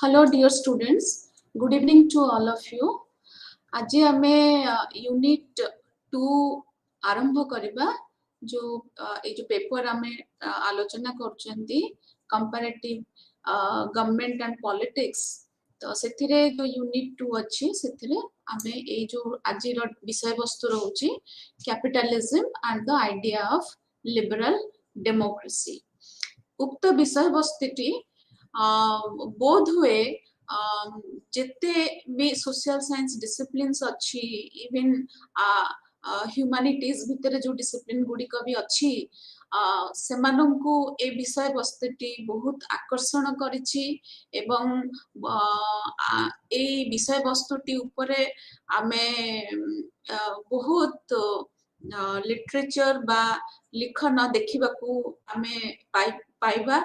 Hello, dear students. Good evening to all of you. आज आमे unit 2 आरंभ करिबा जो ए जो पेपर आमे आलोचना करचंती कंपैरेटिव गवर्नमेंट एंड पॉलिटिक्स तो सेथिरे जो यूनिट 2 अछि सेथिरे आमे ए जो आज रो विषय वस्तु रहउची capitalism and the idea of liberal democracy. उक्त विषय वस्तुटी बोध हुए जिते भी सोशल साइंस डिसिप्लिन्स अच्छी इवन ह्यूमैनिटीज भितर जो डिसिप्लिन गुडी भी अच्छी सेमानंकु ए विषय वस्तुटी बहुत आकर्षण करिछि एवं ए विषय वस्तुटी उपरे आमे बहुत लिटरेचर बा लिखन देखिबाकू आमे पाइबा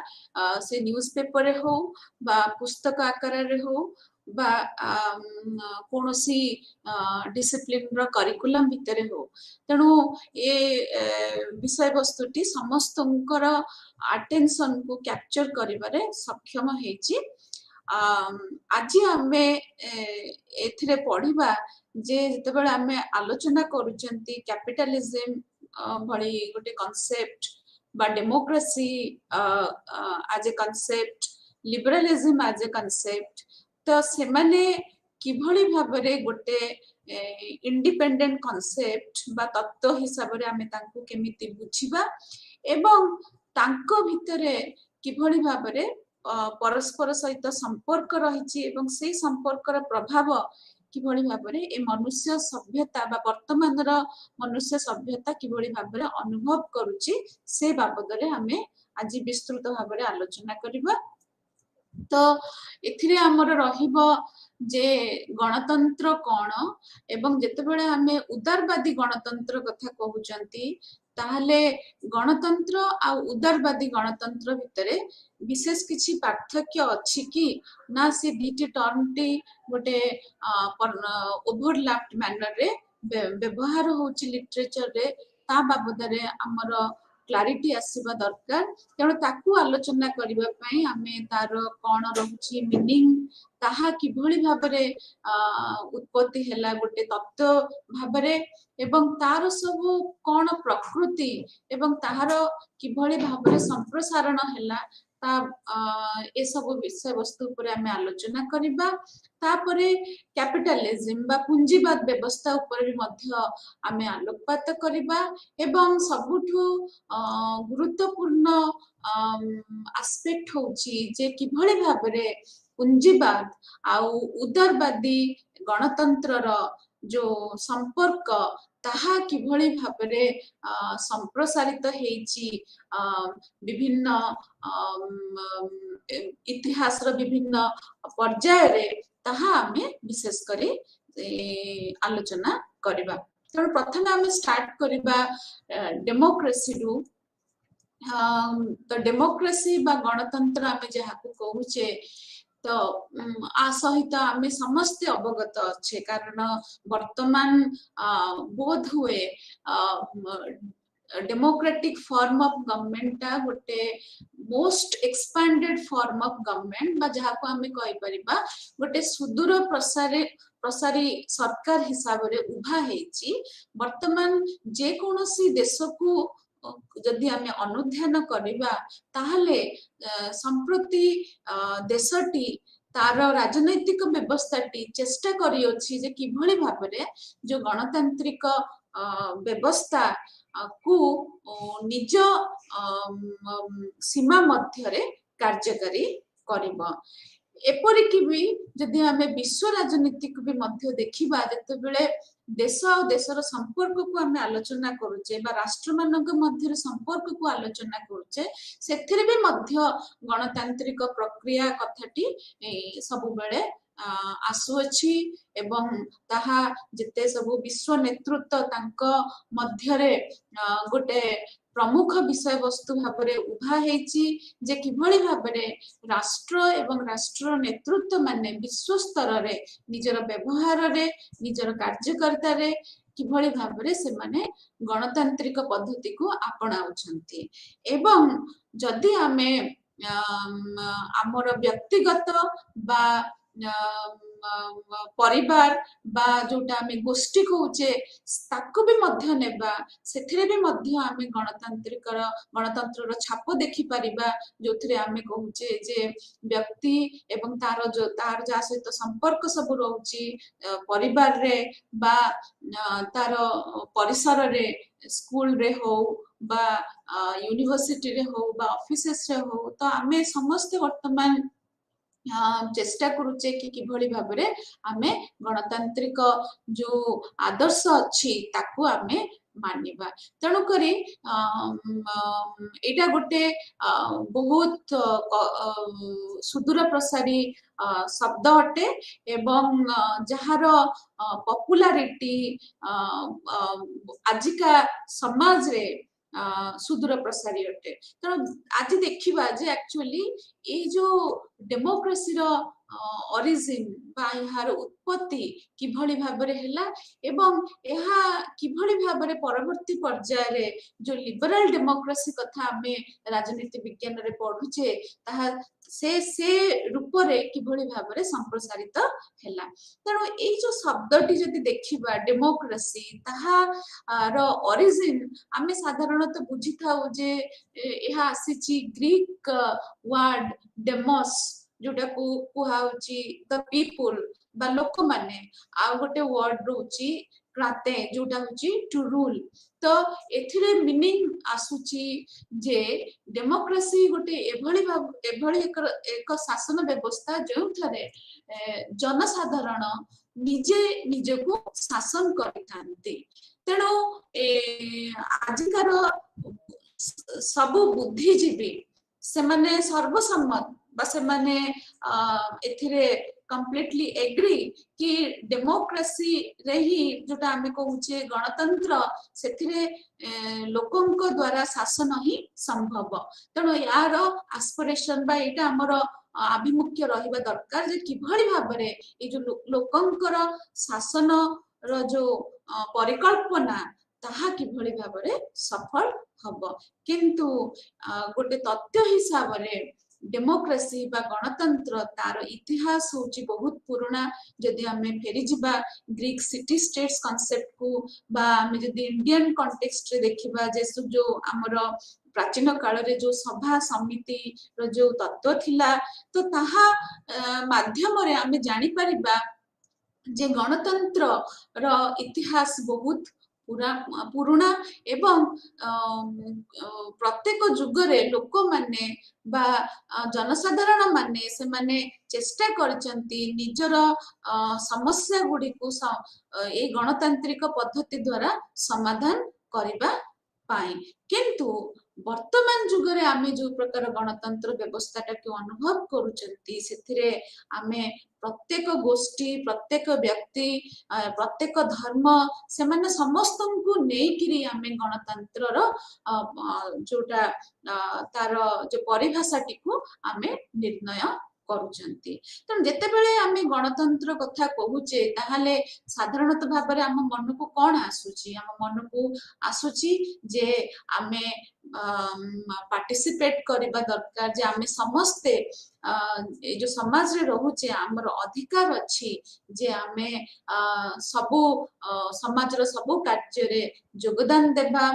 से न्यूज़पेपर रे हो बा पुस्तक आकार रे हो बा कोनोसी डिसिप्लिन रो करिकुलम भितरे हो तेणु ए विषय वस्तुटी समस्तंकर अटेंशन को कैप्चर करिबारे सक्षम हेची। आज आमे एथिरे पढिबा जे जेतेबेले आमे आलोचना करूचंती कैपिटलिज्म भली गोटे कांसेप्ट बा democracy as a concept, liberalism as a concept तो सेमाने किभली भाबरे गोटे इंडिपेंडेंट कांसेप्ट बा तत्व हिसाब रे आमे तांको केमिति बुझिबा एवं तांको भितरे किभली भाबरे परस्पर सहित संपर्क रहिछि एवं से संपर्कर प्रभाव किभली भाबरे ए मनुष्य सभ्यता बा वर्तमान रो मनुष्य सभ्यता किभली भाबरे अनुभव करूछि से बाबद रे हमें आज विस्तृत भाबरे आलोचना करिबा। तो एथिरे हमर रहिबो जे गणतंत्र कोन एवं जेतेबेले हमें उदारवादी गणतंत्र कथा कहउचंती ताहले गणतंत्र आ उदारवादी गणतंत्र भितरे विशेष किछि पार्थक्य अछि कि ना से दीटी टर्मटी गोटे ओवरलैप्ड मैनर रे व्यवहार होछि लिटरेचर रे ता बाबद रे हमर क्लारिटी आसीबा दरकार तेणु ताकू आलोचना करिबा पई हमें तार कोन रहउछि मीनिंग ताहा किभली भाबरे उत्पत्ति हैला गोटे तत्व भाबरे एवं तार सब कोन प्रकृति एवं ताहार किभली भाबरे संप्रसारण हैला ता ए सब विषय वस्तु ऊपर हमें आलोचना करिबा। तापरे कैपिटलिज्म बा पूंजीवाद व्यवस्था ऊपर भी मध्य हमें आलोकपात करिबा एवं सबुठु गुरुत्वपूर्ण एस्पेक्ट होची जे किभली भाबरे पूंजीवाद आउ उदारवादी गणतंत्र रो जो संपर्क ताहा किभली भाबरे संप्रसारित हेची विभिन्न इतिहास रो विभिन्न पर्याय रे ताहा हमें विशेष करी आलोचना करिबा। तेणु प्रथमे हमें स्टार्ट करिबा डेमोक्रेसी रु। तो डेमोक्रेसी बा गणतंत्र आमे जहाको कहूचे तो आ सहित आमे समस्त अवगत अच्छे कारण वर्तमान बोध हुए डेमोक्रेटिक फॉर्म ऑफ गवर्नमेंट ता गोटे most expanded form of government बा जहाको आमे कहि परिबा गोटे सुदूर प्रसारी सरकार हिसाब रे उभा हेची। वर्तमान जे कोनोसी देश को जदि आमे अनुध्यान करिबा ताहले संप्रति देशटी तार राजनैतिक व्यवस्थाटी चेष्टा करी अछि जे किभली भाबरे जो गणतांत्रिक व्यवस्था को निज सीमा मध्य रे कार्यकारी करिबा। एपरिक भी जदि आमे विश्व राजनीति को भी मध्य देखिबा जेतेबेले देश और देशर संपर्क को आमे आलोचना करूचे बा राष्ट्र मानक मध्य संपर्क को आलोचना करूचे सेथिरे भी मध्य गणतांत्रिक प्रक्रिया कथाटी सब बेले आसुअछि एवं ताहा जेते सब विश्व नेतृत्व तांको मध्य रे गोटे प्रमुख विषय वस्तु भाबरे उभा हेची जे किभली भाबरे राष्ट्र एवं राष्ट्र नेतृत्व माने विश्व स्तर रे निजर व्यवहार रे निजर कार्यकर्ता रे किभली भाबरे से माने गणतांत्रिक पद्धति को अपनाउछंती एवं जदि आमे आमर व्यक्तिगत बा परिवार बा जोटा आमे गोष्ठी कहूचे ताको भी मध्य नेबा सेथिरे भी मध्य आमे गणतंत्र छाप देखि परिबा जोथिरे आमे कहूचे जे व्यक्ति एवं तार जा सहित संपर्क सब रहउची परिवार रे बा तार परिसर रे स्कूल रे हो बा यूनिवर्सिटी रे हो बा ऑफिसेस रे हो तो आमे समस्त वर्तमान चेष्टा करूचे कि किभଳି भाबरे आमे गणतांत्रिक जो आदर्श अछि ताकू आमे मानिबा तेणु करी एटा गोटे बहुत सुदूर प्रसारी शब्द अटे एवं जहार पॉपुलैरिटी आजिका समाज रे सुदूर प्रसारी अटे तेणु आज देखिबा जे एक्चुअली ये जो डेमोक्रेसी रो ओरिजिन बा यार उत्पत्ति किभଳି भाबरे हैला एवं एहा किभଳି भाबरे परवर्ती पर्याय रे जो लिबरल डेमोक्रेसी कथा आमे राजनीति विज्ञान रे पढुचे ताहा से रूप रे किभଳି भाबरे संप्रसारित हैला तेणु ए जो शब्दटी जदि देखिबा डेमोक्रेसी ताहा रो ओरिजिन आमे साधारणतः बुझी थाउ जे एहा आसीची ग्रीक वर्ड डेमोस जोटा को कुहाउची द पीपल बा लोक माने आ गोटे वर्ड रोची क्राते जोटा होची टू रूल तो एथिरे मीनिंग आसुची जे डेमोक्रेसी गोटे एभଳି एक शासन व्यवस्था जो थरे जनसाधारण निजे निजको शासन करिथांती तेणु आजिकार सबु बुद्धिजीवी से माने सर्वसम्मत बा से माने एथिरे कंप्लीटली एग्री कि डेमोक्रेसी रे ही जोटा आमे कहूचे गणतंत्र सेथिरे लोकंक द्वारा शासन ही संभव तेणु यार एस्पिरेशन बा एटा हमर आभिमुख्य रहिबा दरकार जे किभଳି भाबरे ए जो लोकंकर शासन रो जो परिकल्पना ताहा किभଳି भाबरे सफल हब किंतु गोटे तथ्य हिसाब रे डेमोक्रेसी बा गणतंत्र तार इतिहास होची बहुत पुराना जदि आमे फेरी जिबा ग्रीक सिटी स्टेट्स कांसेप्ट को बा आमे जदि इंडियन कॉन्टेक्स्ट रे देखिबा जे जो हमर प्राचीन काल रे जो सभा समिति रो जो तत्व थिला तो ताहा माध्यम रे आमे जानि परिबा जे गणतंत्र रो इतिहास बहुत पुराना एवं प्रत्येक जुगरे लोक माने बा जनसाधारण माने से माने चेष्टा करचंती निजर समस्या गुडी को ए गणतांत्रिक पद्धति द्वारा समाधान करिबा पाई किंतु वर्तमान जुगरे आमे जो प्रकार गणतंत्र व्यवस्था को अनुभव करूचंती सेथिरे आमे प्रत्येक गोष्ठी प्रत्येक व्यक्ति प्रत्येक धर्म से माने समस्त को नेकिरी आमे गणतंत्र रो जोटा तार जो परिभाषा टिकु आमे निर्णय करूचंती त जेते बेले आमे गणतंत्र कथा कहूचे ताहाले साधारणतः भाबरे आम मन को कोन आसुची आम मन को आसुची जे आमे पार्टिसिपेट करबा दरकार जे आमे समस्ते ए जो समाज रे रहूचे हमर अधिकार अछि जे आमे सबु समाज रो सबु कार्य रे योगदान देबा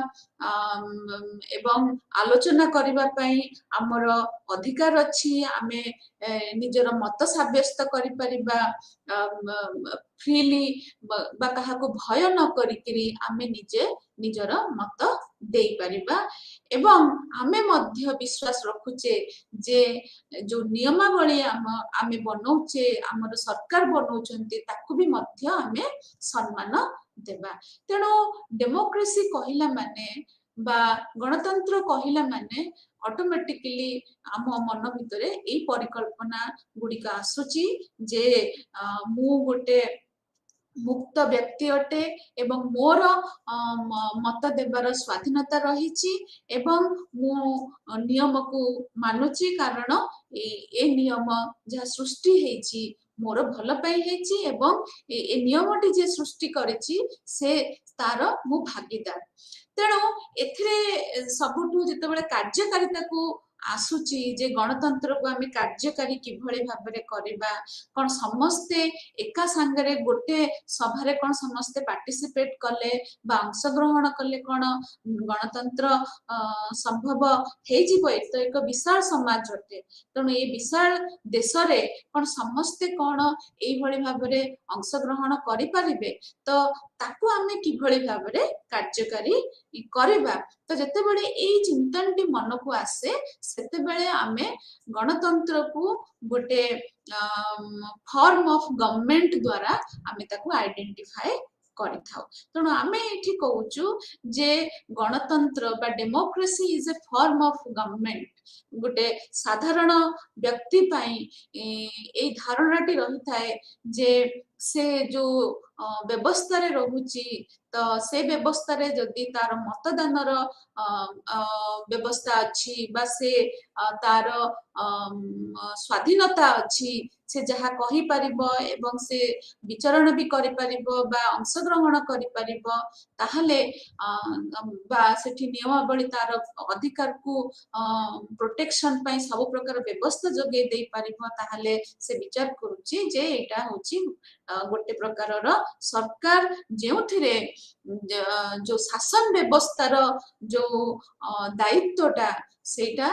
एवं आलोचना करबा पई हमर अधिकार अछि आमे निजर मत साब्यस्त करि परिबा फ्रीली बा कहा को भय न करिकरी आमे निजे निजर मत देई परिबा एवं आमे मध्य विश्वास रखुचे जे जो नियमावली आमे बनौचे हमर सरकार बनौचंती ताकू भी मध्य आमे सम्मान देबा तेणु डेमोक्रेसी कहिला माने बा गणतंत्र कहिला माने ऑटोमेटिकली आम मन भितरे ए परिकल्पना गुडिका आसुची जे मु गोटे मुक्त व्यक्ति अटे एवं मोर मत देवार स्वाधीनता रही एवं मु नियम को मानुची कारण ए नियम जहाँ सृष्टि हेची मोर भल पाई हेची एवं ए नियमटी जे सृष्टि करेची से तार मु भागीदार तेणु एथिरे सबुठु जेतेबेले कार्यकारिता को आसुची जे गणतंत्र को आम कार्यकारी किभଳି भाबरे करिबा कोन समस्ते एका संगरे गोटे सभारे कोन समस्ते पार्टिसिपेट कले बा अंशग्रहण कले कोन गणतंत्र संभव हे जीवो तो एक विशाल समाज अटे तेणु ये विशाल देश रे कोन समस्ते कोन एई भଳି भाबरे अंशग्रहण करि परिबे तो ताकू आमे किभଳି भाबरे कार्यकारी करिबा तो जते बळे एई चिंतनटी मन को आसे सेते बळे आमे गणतंत्र को गोटे फॉर्म ऑफ गवर्नमेंट द्वारा आमे ताकू आइडेंटिफाई करिथाउ तेणु आमे एठी कहूचु जे गणतंत्र बा democracy is a form of government गोटे साधारण व्यक्ति पाई ए धारणाटी रही थाए जे से जो व्यवस्था रे रहुची तो से व्यवस्था रे जदि तार मतदान व्यवस्था अच्छी बा से तार स्वाधीनता अच्छी से जहा कहि परिबो एवं से विचरण भी करि परिबो बा अंशग्रहण करि परिबो ताहले बा सेठी नियमावली तार अधिकार को प्रोटेक्शन पाई सब प्रकार व्यवस्था जोगे दे परिबो ताहले से विचार करूची जे एटा होची गोटे प्रकार सरकार जेउथिरे जो शासन व्यवस्थार जो दायित्वटा सेटा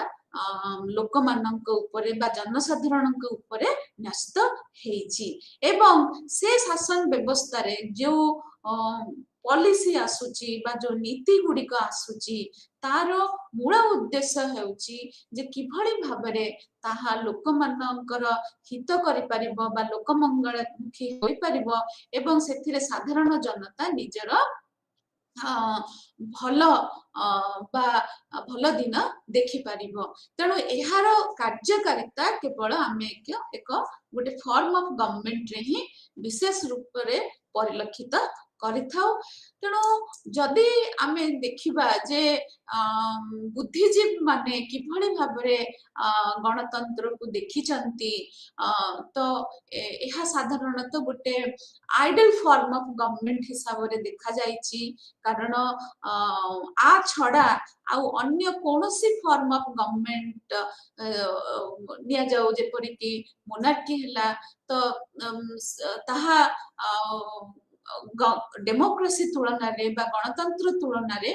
लोक मानक उपरे बा जनसाधारण उपरे न्यस्त हेची एवं से शासन व्यवस्था रे जो पॉलिसी आसुची बा जो नीति गुड़िक आसुची तार मूल उद्देश्य हेउची जे किभଳି भाबरे ताहा लोक मानकर हित करि परिबो बा लोक मंगलमुखी होई परिबो एवं सेथिरे साधारण जनता निजर भल बा भल दिन देखि परिबो तेणु एहार कार्यकारिता केवल आमे एक गोटे फॉर्म ऑफ गवर्नमेंट रे ही विशेष रूप रे परिलक्षित करिथाउ तेणु जदि आमे देखिबा जे बुद्धिजीवी माने किभଳି भाबरे गणतंत्र को देखिचंती तो एहा साधारणतः गोटे आइडल फॉर्म ऑफ गवर्नमेंट हिसाब रे देखा जाईची कारण आ छड़ा आउ अन्य कोनोसी फॉर्म ऑफ गवर्नमेंट निया जाऊ जेपरि कि मोनार्की हला तो ताहा डेमोक्रेसी तुलन रे बा गणतंत्र तुलन रे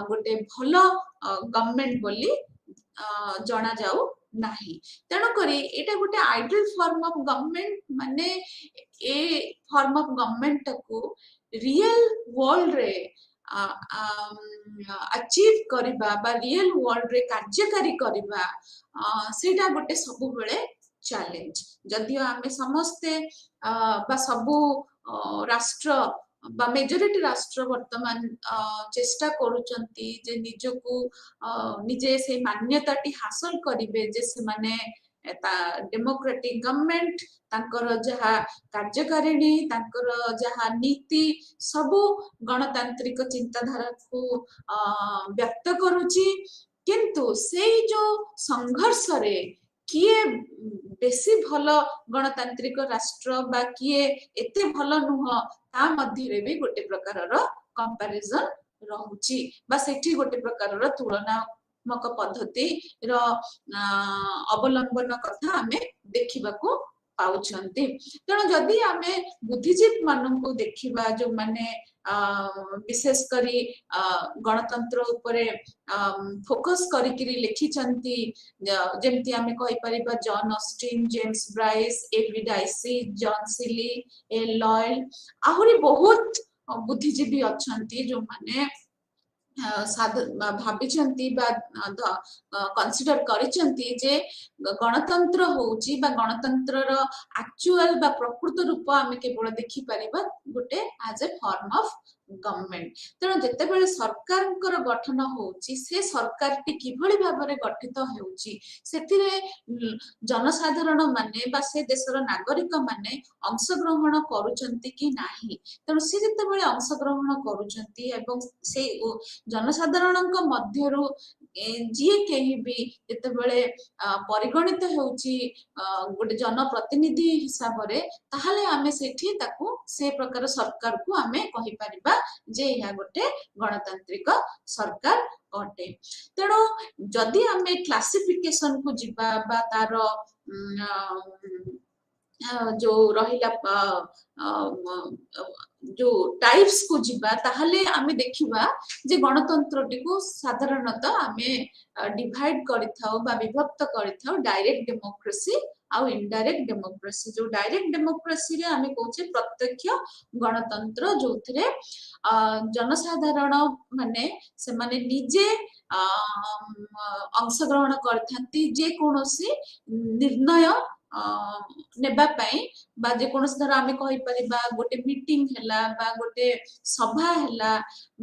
गोटे भल गवर्नमेंट बोली जना जाऊ नाही तेणु करी एटा गोटे आइडल फॉर्म ऑफ गवर्नमेंट माने ए फॉर्म ऑफ गवर्नमेंट को रियल वर्ल्ड रे अचीव करिबा बा रियल वर्ल्ड रे कार्यकारी करिबा सेटा गोटे सबु बेले चैलेंज जदियो आमे समस्ते बा सबु राष्ट्र बा मेजोरिटी राष्ट्र वर्तमान चेष्टा करूचंती जे निजको निजे से मान्यताटी हासिल करिवे जे से माने डेमोक्रेटिक गवर्नमेंट तांकर जहा कार्यकारिणी तांकर जहा नीति सबु गणतांत्रिक चिंताधारा को व्यक्त करूची किंतु से जो संघर्ष रे किए बेसी भल गणतांत्रिक राष्ट्र बा किए एते भल नुह ता मध्य रे भी गोटे प्रकार कंपैरिजन रहुची बा सेठी गोटे प्रकार तुलनात्मक पद्धति रो अवलंबन कथा हमें देखिबा को पाउछंती तेणु जदि आमे बुद्धिजीवी माननको देखिबा जो माने विशेष करी गणतंत्र उपरे फोकस करिकिरी लिखिचंती जेमती आमे कहि परिबा जॉन ऑस्टिन जेम्स ब्राइस एवी डाइसी जॉन सिली ए लॉयल आहुरी बहुत बुद्धिजीवी अछंती जो माने भाविचंती बा कंसीडर करिचंती जे गणतंत्र होउची बा गणतंत्र रो एक्चुअल बा प्रकृत रूप आमे केवल देखि परिबा गोटे as a form of government तेणु जेते बेले सरकार गठन होउची से सरकार टी किभଳି भाबरे गठित हेउची सेथिरे जनसाधारण माने बा से देशर नागरिक माने अंशग्रहण करूचंती कि नाही तेणु से जेते बेले अंशग्रहण करूचंती एवं से जनसाधारण मध्यरु जी कहीं भी जेतेबेले परिगणित होउची गोटे जनप्रतिनिधि हिसाब रे ताहले आमे सेठी ताकू से प्रकार सरकार को आमे कहि परिबा जे या गोटे गणतांत्रिक सरकार अटे। तेणु जदि आमे क्लासिफिकेशन को जिबा बा तार जो रहिला जो टाइप्स को जिबा ताहले आमे देखिबा जे गणतंत्रटी को साधारणतः आमे डिवाइड करिथाउ बा विभक्त करिथाउ डायरेक्ट डेमोक्रेसी आउ इनडायरेक्ट डेमोक्रेसी। जो डायरेक्ट डेमोक्रेसी रे आमे कहूचे प्रत्यक्ष गणतंत्र जोथिरे जनसाधारण माने से माने निजे अंशग्रहण करथांती जे कोनोसी निर्णय नेबा पई बा जे कोनोसी धर आमे कहि परिबा गोटे मीटिंग हैला बा गोटे सभा हैला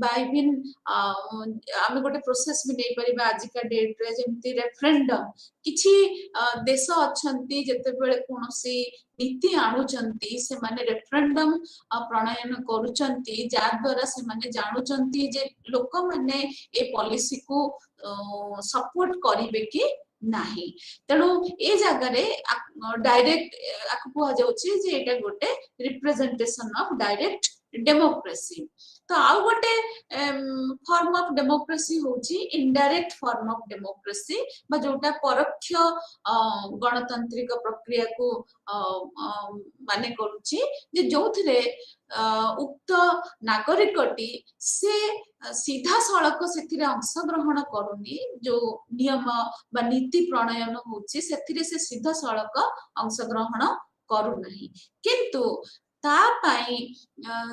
बा इवन आमे गोटे प्रोसेस भी नै परिबा आज का डेट रे जेमति रेफरेंडम किछि देश अछंती जेते बेले कोनोसी नीति आणुचंती से माने रेफरेंडम प्रणयन करूचंती जा द्वारा से माने जानुचंती जे लोक माने ए पॉलिसी को सपोर्ट करिवे कि नाही। तेणु ए जगह डायरेक्ट कुहा जाउची जे एटा गोटे रिप्रेजेंटेशन ऑफ डायरेक्ट डेमोक्रेसी। तो आउ गोटे फॉर्म ऑफ डेमोक्रेसी होची इनडायरेक्ट फॉर्म ऑफ डेमोक्रेसी बा जोटा परोक्ष गणतांत्रिक प्रक्रिया को माने करूची जे जोथरे उक्त नागरिकटी से सीधा सड़क से अंशग्रहण करूनी जो नियम बा नीति प्रणयन होची सेथिरे से सीधा सड़क अंशग्रहण करू नहीं किंतु ता पाई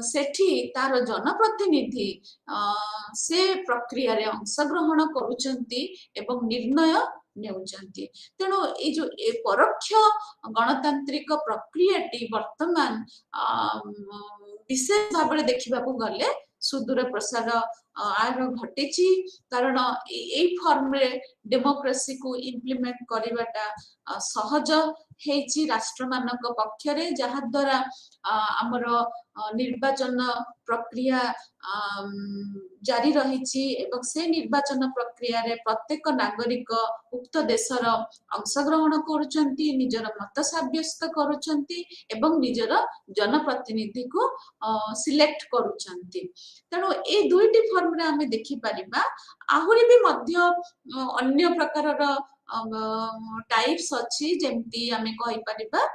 सेठी तार जनप्रतिनिधि से प्रक्रिया रे अंशग्रहण करूचंती एवं निर्णय नेउचंती। तेणु ए जो परोक्ष गणतांत्रिक प्रक्रियाटी वर्तमान विशेष भाव देखा गले सुदूर प्रसार आर घटी कारण ए फॉर्म रे डेमोक्रेसी को इम्प्लीमेंट करवाटा सहज हेची राष्ट्र मानक पक्षरे जहा द्वारा आमर निर्वाचन प्रक्रिया जारी रही एवं से निर्वाचन प्रक्रिया रे प्रत्येक नागरिक उक्त देशर अंशग्रहण करुचंती निजर मत साब्यस्त करुचंती एवं निजर जनप्रतिनिधि को सिलेक्ट करुचंती। तेणु ए दुईटी फॉर्म रे आमे देखि परिबा आहुरी भी मध्य अन्य प्रकार टाइप्स अच्छी जेमती आमे कहि परिबा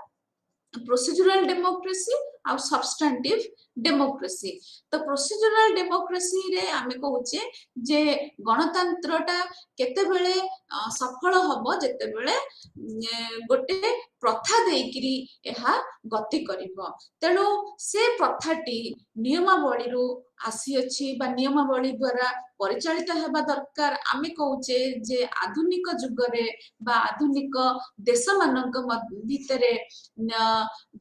प्रोसीजरल डेमोक्रेसी और सब्सटेंटिव डेमोक्रेसी। तो प्रोसीजरल डेमोक्रेसी रे आमे कहूचे जे गणतंत्रटा केते बेले सफल हबो जेते बेले गोटे प्रथा देकिरी एहा गति करिवो। तेणु से प्रथाटी नियमावली रु आसी अछि बा नियमावली द्वारा परिचालित हेबा दरकार। आमे कहूचे जे आधुनिक जुग रे बा आधुनिक देश मानक भितरे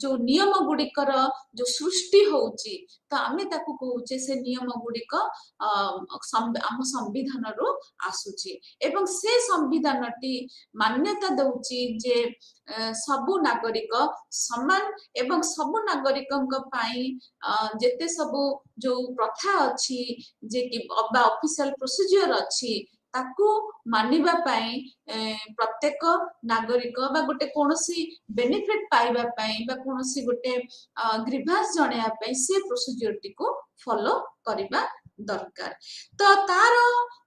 जो नियम गुड़िकर जो सृष्टि होउची तो आमे ताकू कहूचे से नियम गुड़िक आम संविधान रु आसुची एवं से संविधानटी मान्यता दउची जे सबु नागरिक समान एवं सबु नागरिकंक पाई जेते सबु जो प्रथा अच्छी जे कि ऑफिशियल प्रोसीजर अच्छी ताकू मानिबा पाई प्रत्येक नागरिक बा गोटे कोनोसी बेनिफिट पाइबा पाई बा कोनोसी गोटे ग्रीवांस जणेया पाई से प्रोसीजर टी को फॉलो करिबा दरकार। तो तार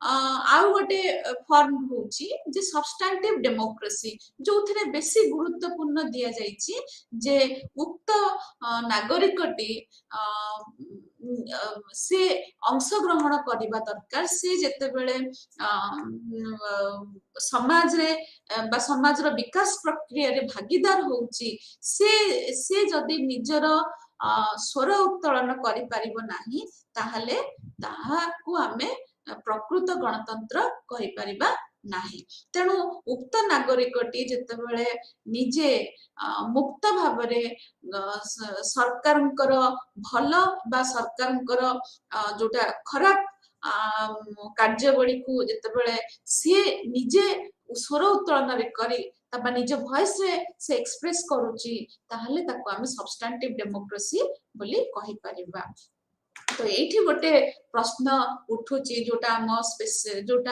आउ गोटे फॉर्म होची जे सब्सटेंटिव डेमोक्रेसी जो थरे बेसी गुरुत्वपूर्ण दिया जायछि जे उक्त नागरिकटी से अंशग्रहण करबा दरकार। से जेते बेले समाज रे बा समाज रो विकास प्रक्रिया रे भागीदार होउची से जदि निजर स्वर उत्तोलन करि परिबो नाही ताहले ताहाकू आमे प्रकृत गणतंत्र कहि परिबा नाही। तेणु उक्त नागरिकटी जेते बेले निजे मुक्त भाव रे सरकारंकर भल बा सरकारंकर जोटा खराब कार्यवली को जेते बेले सी निजे स्वर उत्तोलन रे करी तबा निज वॉइस रे से एक्सप्रेस करूची ताहले ताको आमे सब्सटेंटिव डेमोक्रेसी बोली कहि परिबा। तो ये गोटे प्रश्न उठुची जोटा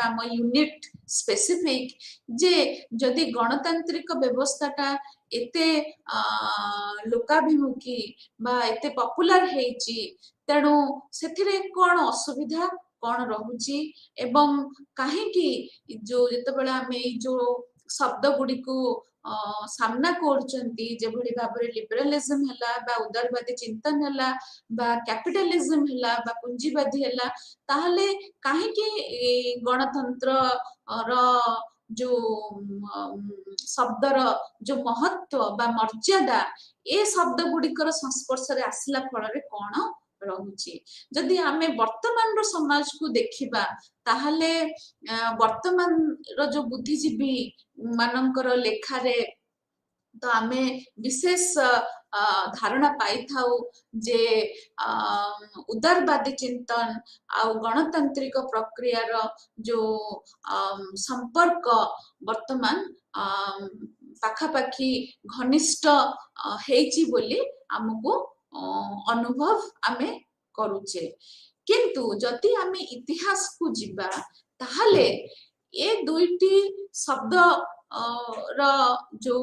आम यूनिट स्पेसिफिक जे जदि गणतांत्रिक व्यवस्थाटा एते लोकाभिमुखी बा एते पॉपुलर हेची तेणु सेथिरे कोन असुविधा कोन रहुची एवं काहेकि जो जेतेबेले आमे जो शब्द गुडी को सामना करचंती जेभली भाबरे लिबरलिज्म हला बा उदारवादी चिंतन हला बा कैपिटलिज्म हला बा पूंजीवादी हला ताहले काहेकि गणतंत्र र जो शब्दर जो महत्व बा मर्यादा ए शब्द गुडिकर संस्पर्श रे आसिला फल रे कोन रहुची जदि आमे वर्तमान रो समाज को देखिबा ताहले वर्तमान रो जो बुद्धिजीवी मानकर लेखा रे तो आमे विशेष धारणा पाई थाउ जे उदारवादी चिंतन आ गणतांत्रिक प्रक्रिया रो जो संपर्क वर्तमान पाखापाखी घनिष्ठ हेची बोली हमको अनुभव आमे करूचे किंतु जदि आमे इतिहास को जिबा ताहले ए दुईटी शब्द जो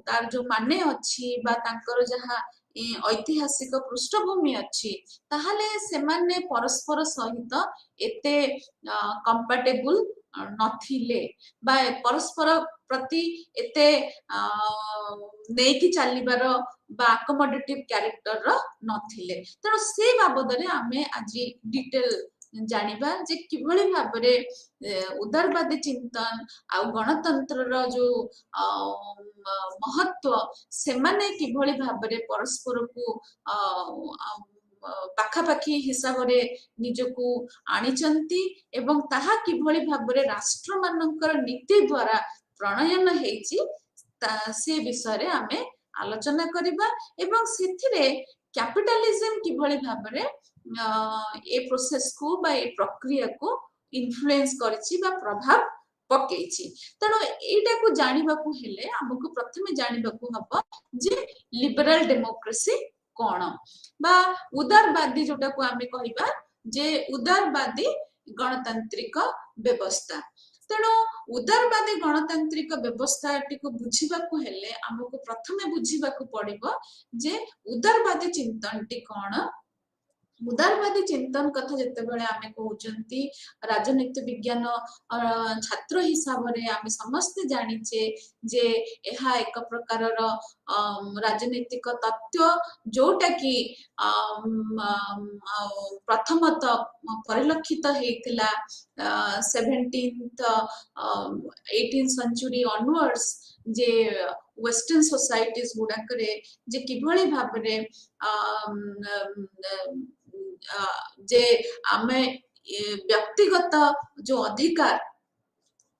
तार जो माने अच्छी बा तांकर जहा ऐतिहासिक पृष्ठभूमि अच्छी ताहले सेमाने परस्पर सहित एते कंपैटिबल नथिले बा परस्पर प्रति एते नेकी चलीबार बा अकोमोडेटिव कैरेक्टर रो नथिले तेणु से बाबदरे आमे आज डिटेल जानिबा जे किभली भाबरे उदारवादी चिंतन आ गणतंत्र रो जो महत्व सेमाने किभली भाबरे परस्पर को पाखापाखी हिसाब रे निजको आनिचंती एवं ताहा किभली भाबरे राष्ट्र मानकर नीति द्वारा प्रणयन हेची से विषय रे आमे आलोचना करिबा एवं सेथिरे कैपिटलिज्म किभली भाबरे ए प्रोसेस को बा ए प्रक्रिया को इन्फ्लुएंस करिछि बा प्रभाव पकेछि तेणु एटा को जानिबा को हेले हमको प्रथमे जानिबा को हबो जे लिबरल डेमोक्रेसी कोन बा उदारवादी जोटा को आमे कहिबा जे उदारवादी गणतांत्रिक व्यवस्था तेणु उदारवादी गणतांत्रिक व्यवस्था को बुझिबा को हेले हमको प्रथमे बुझिबा को पड़िबो जे उदारवादी चिंतन टी कोन उदारवादी चिंतन कथा जिते बड़े आमे कहउचंती राजनीति विज्ञान छात्र हिसाब रे आमे समस्त जानिचे जे एहा एक प्रकार रो राजनीतिक तत्व जोटा कि प्रथमत परिलक्षित हेतिला 17th 18th सेंचुरी ऑनवर्ड्स जे वेस्टर्न सोसाइटीज गुडा करे जे किभली भाबरे जे आमे व्यक्तिगत जो अधिकार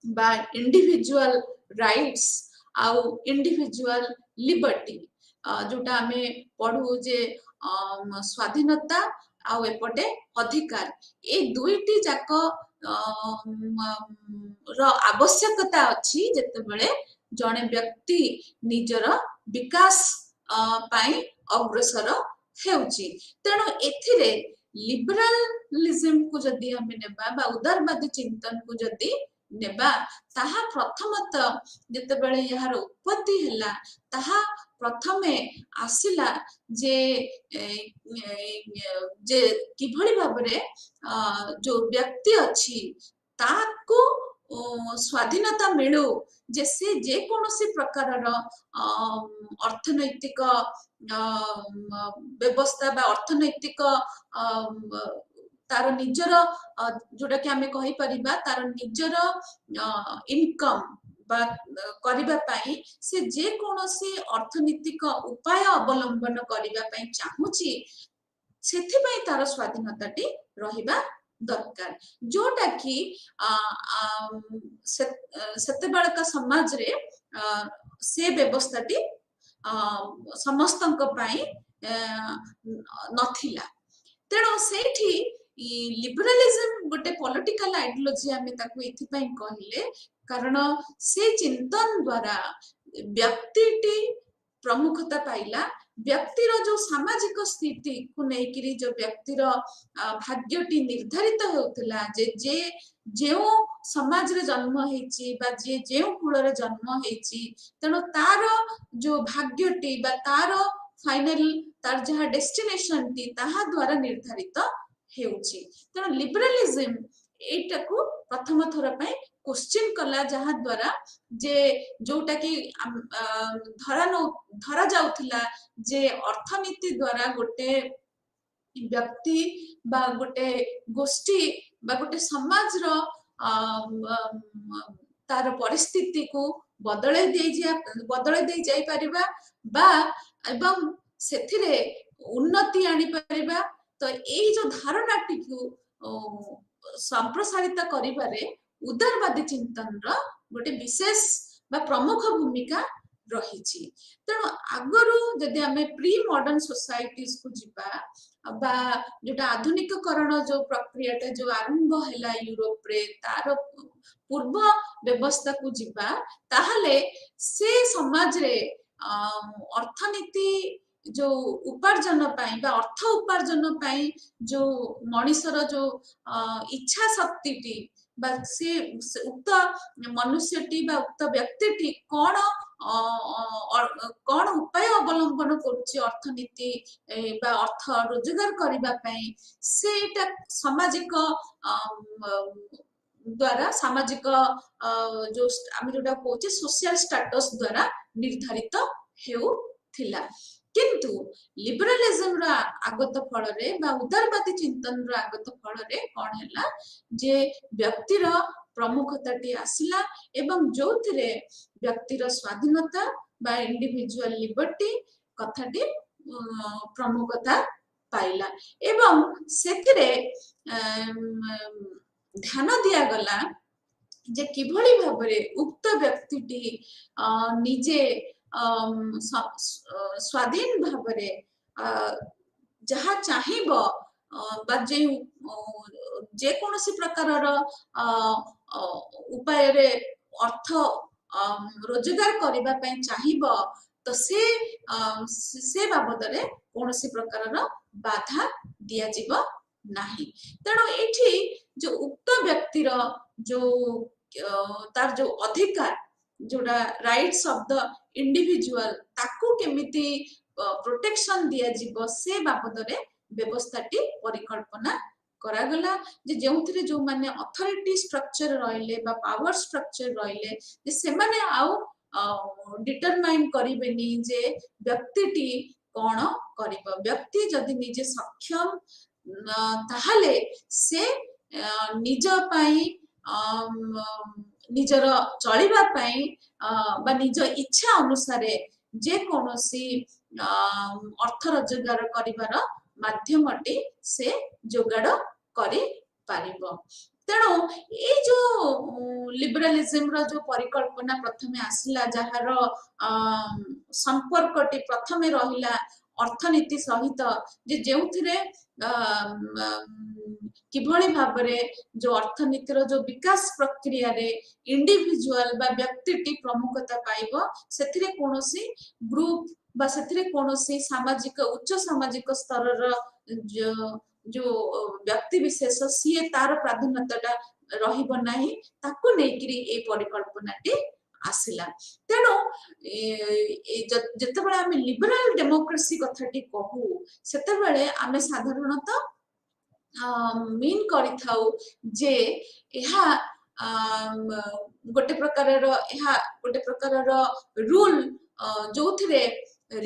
बा इंडिविजुअल राइट्स आउ इंडिविजुअल लिबर्टी जोटा आमे पढ़ू जे स्वाधीनता आउ एपटे अधिकार ए दुईटी जाक रो आवश्यकता अछि जेते बेले जने व्यक्ति निजर विकास पाई अग्रसर हेउची तेणु एथिरे लिबरलिज्म को जदि हमें नेबा बा उदारवादी चिंतन को जदि नेबा ताहा प्रथमत जेते बेले यार उत्पत्ति हला ताहा प्रथमे आसिला जे जे किभली भाबरे जो व्यक्ति अछि ताको स्वाधीनता मिलू जे से जे कोनोसी प्रकार अर्थनैतिक व्यवस्था बा अर्थनैतिक तार निजर जोटा कि आमे कहि परिबा तार निजर इनकम बा करिबा पई से जे कोनोसी अर्थनैतिक उपाय अवलंबन करिबा पई चाहूची सेथि पई तार स्वाधीनताटी रहिबा दरकार जोटा कि सेते बड़का समाज रे से व्यवस्थाटी समस्तक पई नथिला तेणु सेठी लिबरलिज्म गोटे पॉलिटिकल आइडियोलॉजी आमे ताकू एथि पई कहिले कारण से चिंतन द्वारा व्यक्तिटी प्रमुखता पाइला व्यक्तिर जो सामाजिक स्थिति को लेकिरी जो व्यक्तिर भाग्यटी निर्धारित होउतला जे जो समाज रे जन्म हेची बा जे कुल रे जन्म हेची तेणु तार जो भाग्यटी बा तार फाइनल तार जहा डेस्टिनेशन टी ताहा द्वारा निर्धारित हेउची तेणु लिबरलिज्म एटा को प्रथम थर पय क्वेश्चन कला जहा द्वारा जे जोटा कि धरा जाउथिला जे अर्थनीति द्वारा गोटे व्यक्ति बा गोटे गोष्ठी बा गोटे समाज रो तार परिस्थिति को बदले दे जाई परिबा बा एवं सेथिरे उन्नति आनी परिबा तो एई जो धारणाटी को संप्रसारित करिबारे उदारवादी चिंतन रो गोटे विशेष बा प्रमुख भूमिका रही तेणु आगरू जदि आम प्री मॉडर्न सोसाइटीज को जीवा बा जोटा आधुनिककरण जो प्रक्रियाटा जो आरंभ है यूरोप रे तार पूर्व व्यवस्था को जीवा ताहले से समाज रे अर्थनीति जो उपार्जन पाई बा अर्थ उपार्जन पाई जो मनुष्यर जो इच्छा शक्ति से उक्त मनुष्यटी बा उक्त व्यक्तिटी कौन कौन उपाय अवलंबन करुच्ची अर्थनीति बा अर्थ रोजगार करिबा पई सेटा सामाजिक द्वारा सामाजिक जो आम जोटा कहूँ सोशल स्टेटस द्वारा निर्धारित हेउथिला किंतु लिबरलिज्म रा आगत फल रे बा उदारवादी चिंतन रा आगत फल रे कोन हैला जे व्यक्तिर प्रमुखताटी आसिला एवं जोथिरे व्यक्तिर स्वाधीनता बा इंडिविजुअल लिबर्टी कथाटी प्रमुखता पाइला एवं सेथिरे ध्यान दिया गला जे किभଳି भाबरे उक्त व्यक्तिटी निजे स्वाधीन भावरे जहा चाहिब बा जे कोनोसी प्रकार उपाय रे अर्थ रोजगार करिबा पई चाहिब तो से बाबद रे कोनोसी प्रकार बाधा दिया जीव नाही तेणु एठी जो उक्त व्यक्तिर जो तार जो अधिकार जोड़ा राइट्स ऑफ द इंडिविजुअल ताकू केमिति प्रोटेक्शन दिया जीव से बाबद रे व्यवस्थाटी परिकल्पना करा गला जे जेउथिरे जो माने अथॉरिटी स्ट्रक्चर रहिले बा पावर स्ट्रक्चर रहिले जे से माने आउ डिटरमाइन करिबेनी जे व्यक्तिटी कोन करिबो व्यक्ति जदि निजे सक्षम ताहाले से निज पाई निजर चलिबा पाई बा निज इच्छा अनुसार जे कोनोसी अर्थ रोजगार करिवार माध्यमटी से जोगाड़ करि पारिबो तेणु ए जो लिबरलिज्म रो जो परिकल्पना प्रथमे आसिला जहार संपर्कटी प्रथमे रहिला अर्थनीति सहित जे जेउथिरे किभଳି भाबरे जो अर्थनीतिर जो विकास प्रक्रिया रे इंडिविजुअल बा व्यक्तिटी प्रमुखता पाइबो सेथिरे कोनोसी ग्रुप बा सेथिरे कोनोसी सामाजिक उच्च सामाजिक स्तर रो जो व्यक्ति विशेष सीए तार प्राधान्यता रहिबो नाही ताकू नेकिरी ए परिकल्पनाटी आसिला तेणु जेतेबेले आमे लिबरल डेमोक्रेसी कथाटी कहू सेतेबेले आमे साधारणतः मीन करि थाउ जे एहा गोटे प्रकार रूल जोथिरे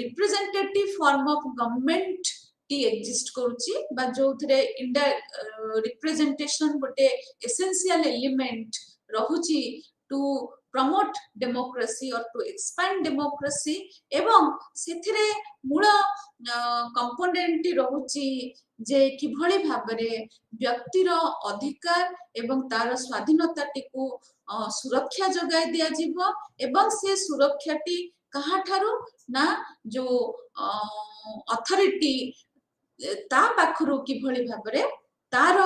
रिप्रेजेंटेटिव फॉर्म ऑफ गवर्नमेंट टी एग्जिस्ट करूची बा जोथिरे रिप्रेजेंटेशन गोटे एसेंशियल एलिमेंट रहुची टू प्रमोट डेमोक्रेसी और टू एक्सपैंड डेमोक्रेसी एवं सेथिरे मूल कंपोनेंट रहुची जे किभଳି भाबरे व्यक्तिर अधिकार एवं तार स्वाधीनताटी को सुरक्षा जगाई दिया जीवो एवं से सुरक्षाटी कहा ठारू ना जो अथॉरिटी ता पाखरु किभଳି भाबरे तार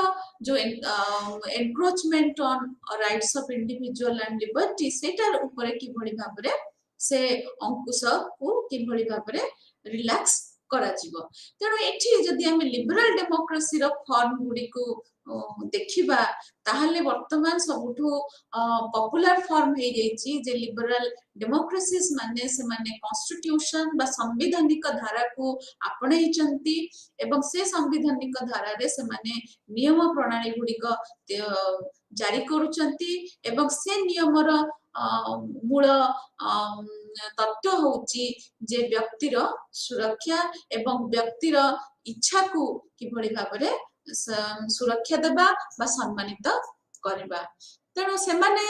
जो encroachment on rights of individual and liberty सेटार ऊपर किभଳି भाबरे से अंकुश को किभଳି भाबरे रिलैक्स करा जीवो। तेणु एठी जदि हम लिबरल डेमोक्रेसी रो फॉर्म गुडी को देखिबा ताहले वर्तमान सबुठु पॉपुलर फॉर्म हे जाईची जे लिबरल डेमोक्रेसीज माने से माने कॉन्स्टिट्यूशन बा संवैधानिक धारा को आपणैचंती एवं से संवैधानिक धारा रे से माने नियम प्रणाली गुडी को जारी करूचंती एवं से नियम रो मूल तत्व होची जे व्यक्तिर सुरक्षा एवं व्यक्तिर इच्छा को किभଳି भाबरे सुरक्षा देबा बा सम्मानित करबा। तेणु से माने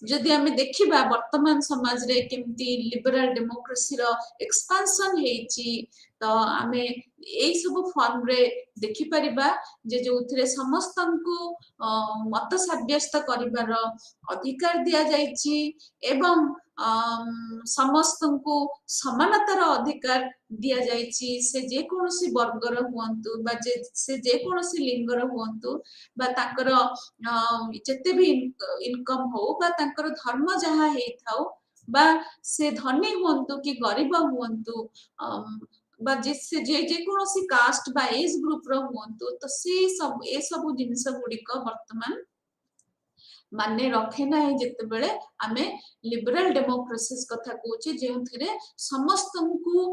जदि आमे देखिबा वर्तमान समाज रे केमती लिबरल डेमोक्रेसी रो एक्सपेंशन हेची तो आमे एई सब फॉर्म रे देखि परिबा जे जोथिरे समस्तंकु मत साब्यस्त करिबार अधिकार दिया जायची एवं समस्तंकु समानतार अधिकार दिया जायची से जे कोनोसी वर्गर हुअंतु बा से जे कोनोसी लिंगर हुअंतु बा ताकर जते भी इनकम हो बा ताकर धर्म जहा हे थाउ बा से धनी हुअंतु कि गरीब हुअंतु बा जे जे कोनोसी कास्ट बा एज ग्रुप रो हुअंतु तो से सब ए सब जिंस गुडी को वर्तमान माने रखे ना जिते बेले आमे लिबरल डेमोक्रेसीज कथा कहूचे जेउथिरे समस्तंकु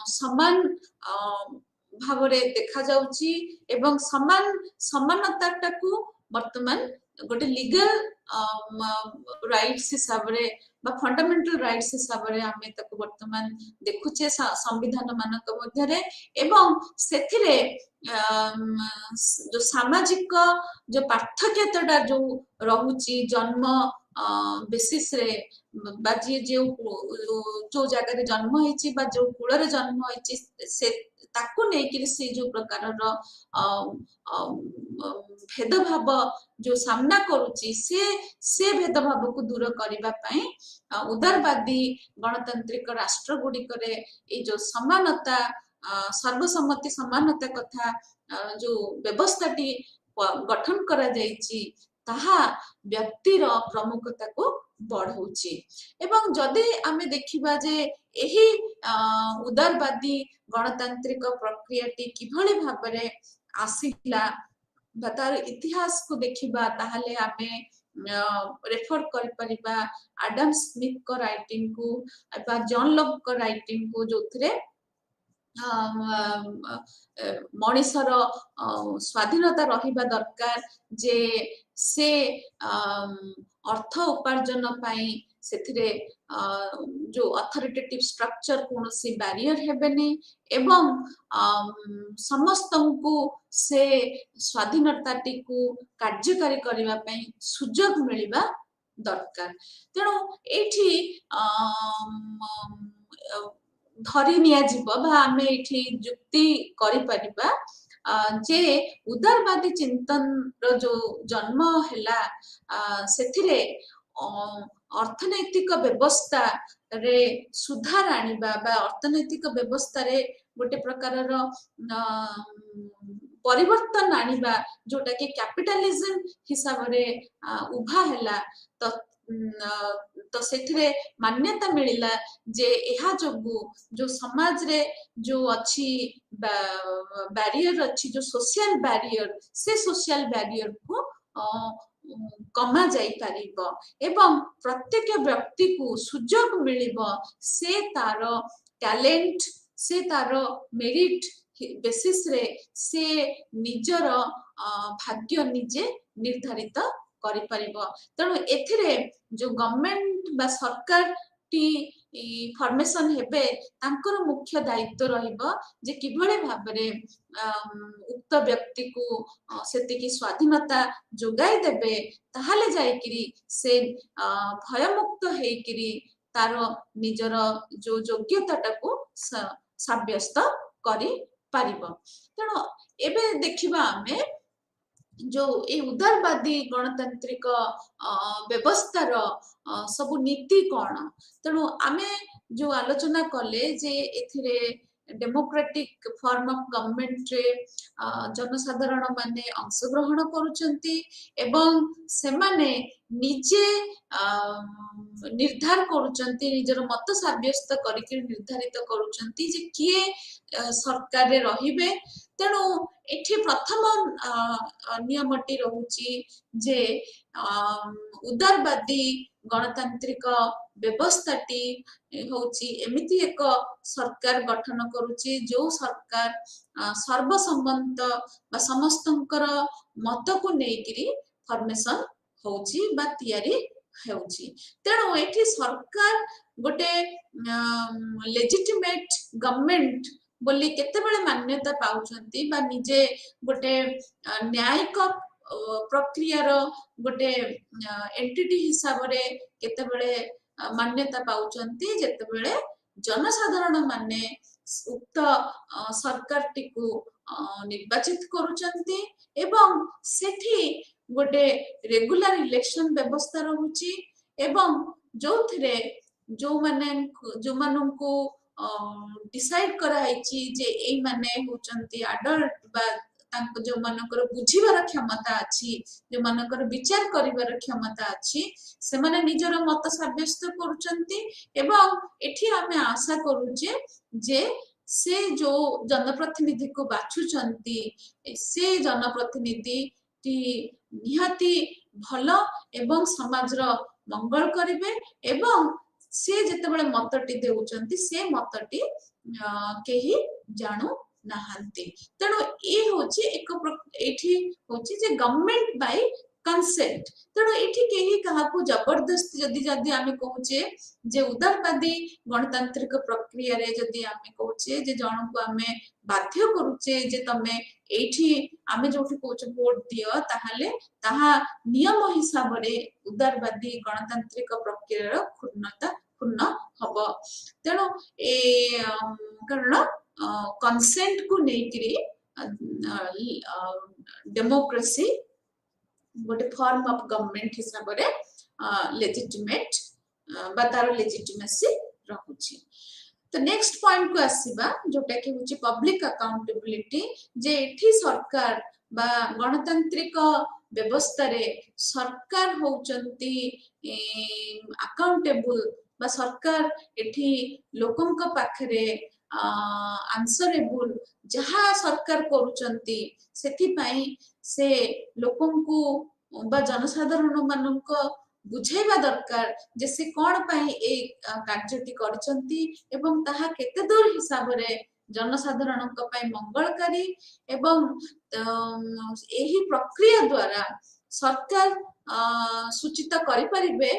समान भावरे देखा जाउची एवं समान समानताटाकू वर्तमान गोटे लीगल राइट्स हिसाब रे बा फंडामेंटल राइट्स हिसाब रे आमे ताको वर्तमान देखुचे संविधान मानक मध्य रे एवं सेथिरे जो सामाजिक जो पार्थक्यता जो रहुची जन्म बेसिस रे बा जो जगह रे जन्म हेची बा जो कुल रे जन्म हेची से ताकू नै कि से जो प्रकार रो भेदभाव जो सामना करूची से भेदभाव को दूर करबा पई उदारवादी गणतांत्रिक राष्ट्र गुडी करे ए जो समानता सर्वसम्मति समानता कथा जो व्यवस्थाटी गठन करा जायची ताहा व्यक्तिर प्रमुखता को बढ़ौची एवं जदि आमे देखिबा जे एही उदारवादी गणतांत्रिक प्रक्रियाटी किभଳି भाबरे आसिला तार इतिहास को देखिबा ताहले आमे रेफर कर परिबा एडम स्मिथ को राइटिंग को बा जॉन लॉक को राइटिंग को जोथरे मनीषर स्वाधीनता रहिबा दरकार जे से अर्थ उपार्जन पाई सेथिरे जो अथॉरिटेटिव स्ट्रक्चर कोनोसी बैरियर हेबेनी एवं समस्तंकु से स्वाधीनताटी को कार्यकारी करबा पई सुजोग मिलिबा दरकार। तेणु एठी धरी निया जीव बा आमे एठी जुक्ति करि परिबा जे उदारवादी चिंतन रो जो जन्म हैला सेथिरे अर्थनैतिक व्यवस्था रे सुधार आनिबा बा अर्थनैतिक व्यवस्था रे गोटे प्रकार रो परिवर्तन आनिबा जोटा कि कैपिटलिज्म हिसाब रे उभा हैला तो सेथिरे मान्यता मिलिला जे एहा जोगु जो समाज रे जो अच्छी बैरियर अच्छी जो सोशल बैरियर से सोशल बैरियर को कमा जाई पारिबो एवं प्रत्येक व्यक्ति को सुजोग मिलिबो से तारो टैलेंट से तारो मेरिट बेसिस रे से निजर भाग्य निजे निर्धारित करि परिबो। तेणु एथिरे जो गवर्नमेंट बा सरकार टी फॉर्मेशन हेबे तांकर मुख्य दायित्व रहिबो जे किभळे भाबरे उक्त व्यक्ति को सेतिकी स्वाधीनता जोगाई देबे ताहाले जायकिरी से भयमुक्त हेकिरी तारो निजर जो योग्यताटा को साब्यस्त करि पारिबो। तेणु एबे देखिबा आमे जो ए उदारवादी गणतांत्रिक व्यवस्थार सब नीति कौन। तेणु आमे जो आलोचना कले जे एथिरे डेमोक्रेटिक फॉर्म ऑफ गवर्नमेंट रे जनसाधारण माने अंशग्रहण करुचंती एवं सेमाने निजे निर्धार करुचंती निजर मत साब्यस्त करके निर्धारित करुचंती जे किए सरकार रे रहिबे तेणु एठी प्रथम नियमटी रहुची जे उदारवादी गणतांत्रिक व्यवस्थाटी होची एमिति एक सरकार गठन करुची जो सरकार सर्वसम्मत बा समस्तंकर मत को नेकिरी फॉर्मेशन होची बा तयारी होची तेणु एठी सरकार गोटे लेजिटिमेट गवर्नमेंट बोली केतेबेले मान्यता पाउछंती बा निजे गोटे न्यायिक प्रक्रियार गोटे एंटिटी हिसाब रे केतेबेले मान्यता पाउछंती जेतेबेले जनसाधारण माने उक्त सरकार टिकु निर्वाचित करुचंती एवं सेठी गोटे रेगुलर इलेक्शन व्यवस्था रहुची एवं जोथिरे जो माननको डिसाइड कराइची जे एई माने होचंती अडल्ट बा तांको जो मानकर बुझिबार क्षमता अछि जो मानकर विचार करिबार क्षमता अछि से माने निजर मत साब्यस्त करुचंती एवं एठी आमे आशा करूचे जे से जो जनप्रतिनिधि को बाछुचंती से जनप्रतिनिधि टी निहाती भलो एवं समाजर मंगल करिवे एवं से जेतेबेले मतटी देउचंती से मतटी केही जानु नाहंती तेणु ये होची एक एठी होची जे गवर्नमेंट बाय कंसेंट तेणु एठी केही काहाकू जबरदस्ती जदी जदी आमे कहूचे जे उदारवादी गणतांत्रिक प्रक्रिया रे जदी आमे कहूचे जे जण को आमे बाध्य करूचे जे तमे एठी आमे जोठी कहूचे वोट दियो ताहाले ताहा नियम हिसाब रे उदारवादी गणतांत्रिक प्रक्रिया रो पूर्ण हबो तेणु ए कारण कंसेंट को नेकरी डेमोक्रेसी गोटे फॉर्म ऑफ गवर्नमेंट हिसाब रे लेजिटिमेट बा तार लेजिटिमेसी रहुची तो नेक्स्ट पॉइंट को आसीबा जोटा कि होची पब्लिक अकाउंटेबिलिटी जे एठी सरकार बा गणतांत्रिक व्यवस्था रे सरकार होचंती अकाउंटेबल बा सरकार एठी लोकन का पाखरे आंसरेबल जहा सरकार करूचंती सेथि पई से लोकन को बा जनसाधारण मानक बुझाइबा दरकार जे से कोन पई ए कार्यटी करचंती एवं ताहा केते दूर हिसाब रे जनसाधारण को पई मंगलकारी एवं एही प्रक्रिया द्वारा सरकार सूचित करि परिबे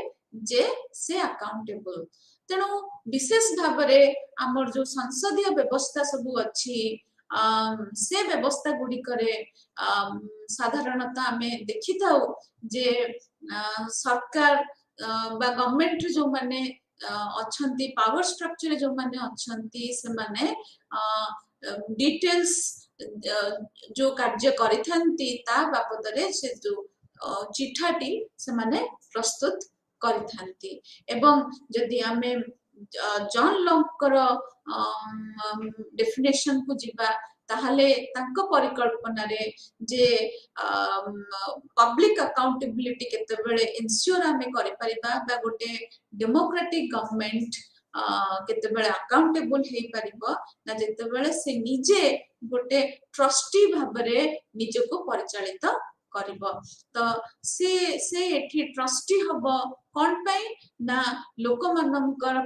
जे से अकाउंटेबल तेणु विशेष भाव आमर जो संसदीय व्यवस्था सब अच्छी से व्यवस्था गुड़ी करे साधारणतः आमे देखि थाउ जे सरकार बा गवर्नमेंट जो माने अच्छंती पावर स्ट्रक्चर जो माने अच्छंती से माने डिटेल्स जो कार्य करिथंती ता बाबद रे से जो चिठाटी से माने प्रस्तुत करिथंती एवं जदि आमे जॉन लॉकर डेफिनेशन को जिबा ताहले तांको परिकल्पना रे जे पब्लिक अकाउंटेबिलिटी केते बेले इंश्योर आमे करि परिबा बा गोटे डेमोक्रेटिक गवर्नमेंट केते बेले अकाउंटेबल हेई परिबो ना जेते बेले से निजे गोटे ट्रस्टी भाबरे निजको परिचालित करिबो तो से एठी ट्रस्टी हबो कोन पई ना लोक मानकर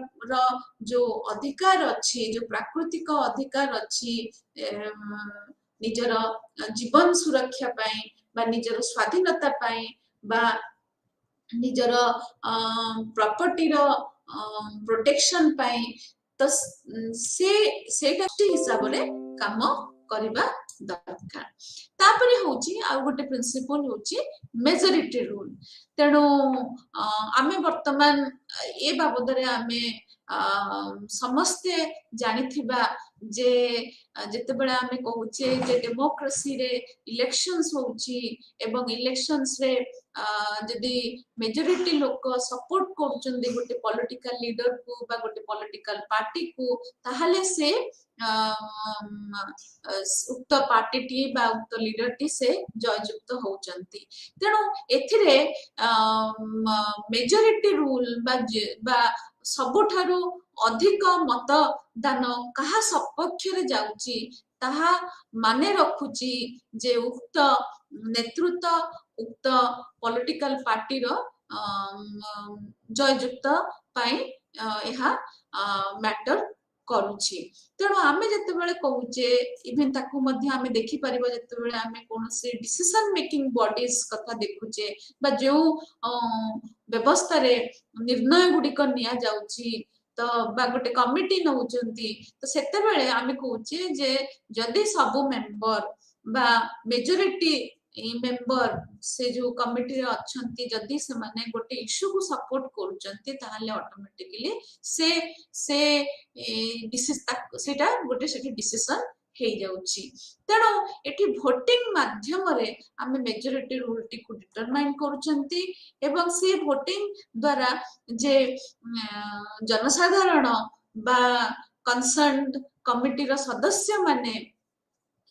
जो अधिकार अछि जो प्राकृतिक अधिकार अछि निजर जीवन सुरक्षा पई बा निजर स्वाधीनता पई बा निजर प्रॉपर्टी रो प्रोटेक्शन पई तो से ट्रस्टी हिसाब रे काम करिबा दरकार तापरे होची आ गोटे प्रिंसिपल होची मेजॉरिटी रूल तेणु आमे वर्तमान ए बाबद रे आमे समस्ते जानिथिबा जे जेतेबेले आमे कहूचे जे डेमोक्रेसी रे इलेक्शंस होउची एवं इलेक्शंस रे जदि मेजॉरिटी लोक सपोर्ट करचंदी गोटे पॉलिटिकल लीडर को बा गोटे पॉलिटिकल पार्टी को ताहले से उक्त पार्टी टी बा उक्त लीडर टी से जययुक्त होचंती तेणु एथिरे मेजॉरिटी रूल बा सबुठारु अधिक मतदान कहा सपक्ष रे जाउची ताहा माने रखुची जे उक्त नेतृत्व उक्त पॉलिटिकल पार्टी रो जययुक्त पाई यहा मैटर करूची तेणु आमे जतेबेले कहूचे इवन ताकू मध्य आमे देखि परिबा जतेबेले आमे कोनसे डिसीजन मेकिंग बॉडीज कथा देखुचे बा जो व्यवस्था रे निर्णय गुडी को निया जाउची तो बा गोटे कमिटी नउचंती तो सेतेबेले आमे कहूचे जे जदि सबु मेंबर बा मेजॉरिटी मेंबर से जो कमिटी रे अछंती जदि से माने गोटे इश्यू को सपोर्ट करूचंती ताहाले ऑटोमेटिकली से सेटा गोटे सेठी डिसीजन हे जाउची तेणु एठी भोटिंग माध्यम रे आमे मेजॉरिटी रूल टी को डिटरमाइन करूचंती एवं से भोटिंग द्वारा जे जनसाधारण बा कंसर्न्ड कमिटी रो सदस्य माने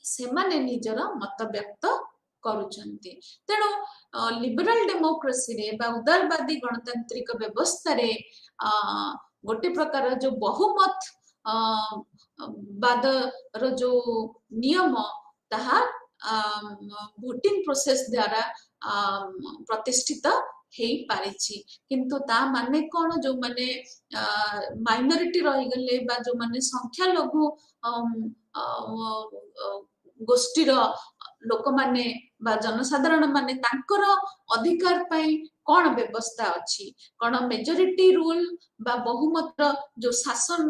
से माने निजर मत व्यक्त करूचंती तेणु लिबरल डेमोक्रेसी रे बा उदारवादी गणतांत्रिक व्यवस्था रे गोटे प्रकार जो बहुमत बाद रो जो नियम ताहा वोटिंग प्रोसेस द्वारा प्रतिष्ठित हेई पारिछि किंतु ता माने कोन जो माने माइनॉरिटी रहि गले बा जो माने संख्या लघु गोष्ठीर लोक माने बा जनसाधारण माने तांकर अधिकार पाई कौन व्यवस्था अच्छी कौन मेजॉरिटी रूल बा बहुमत जो शासन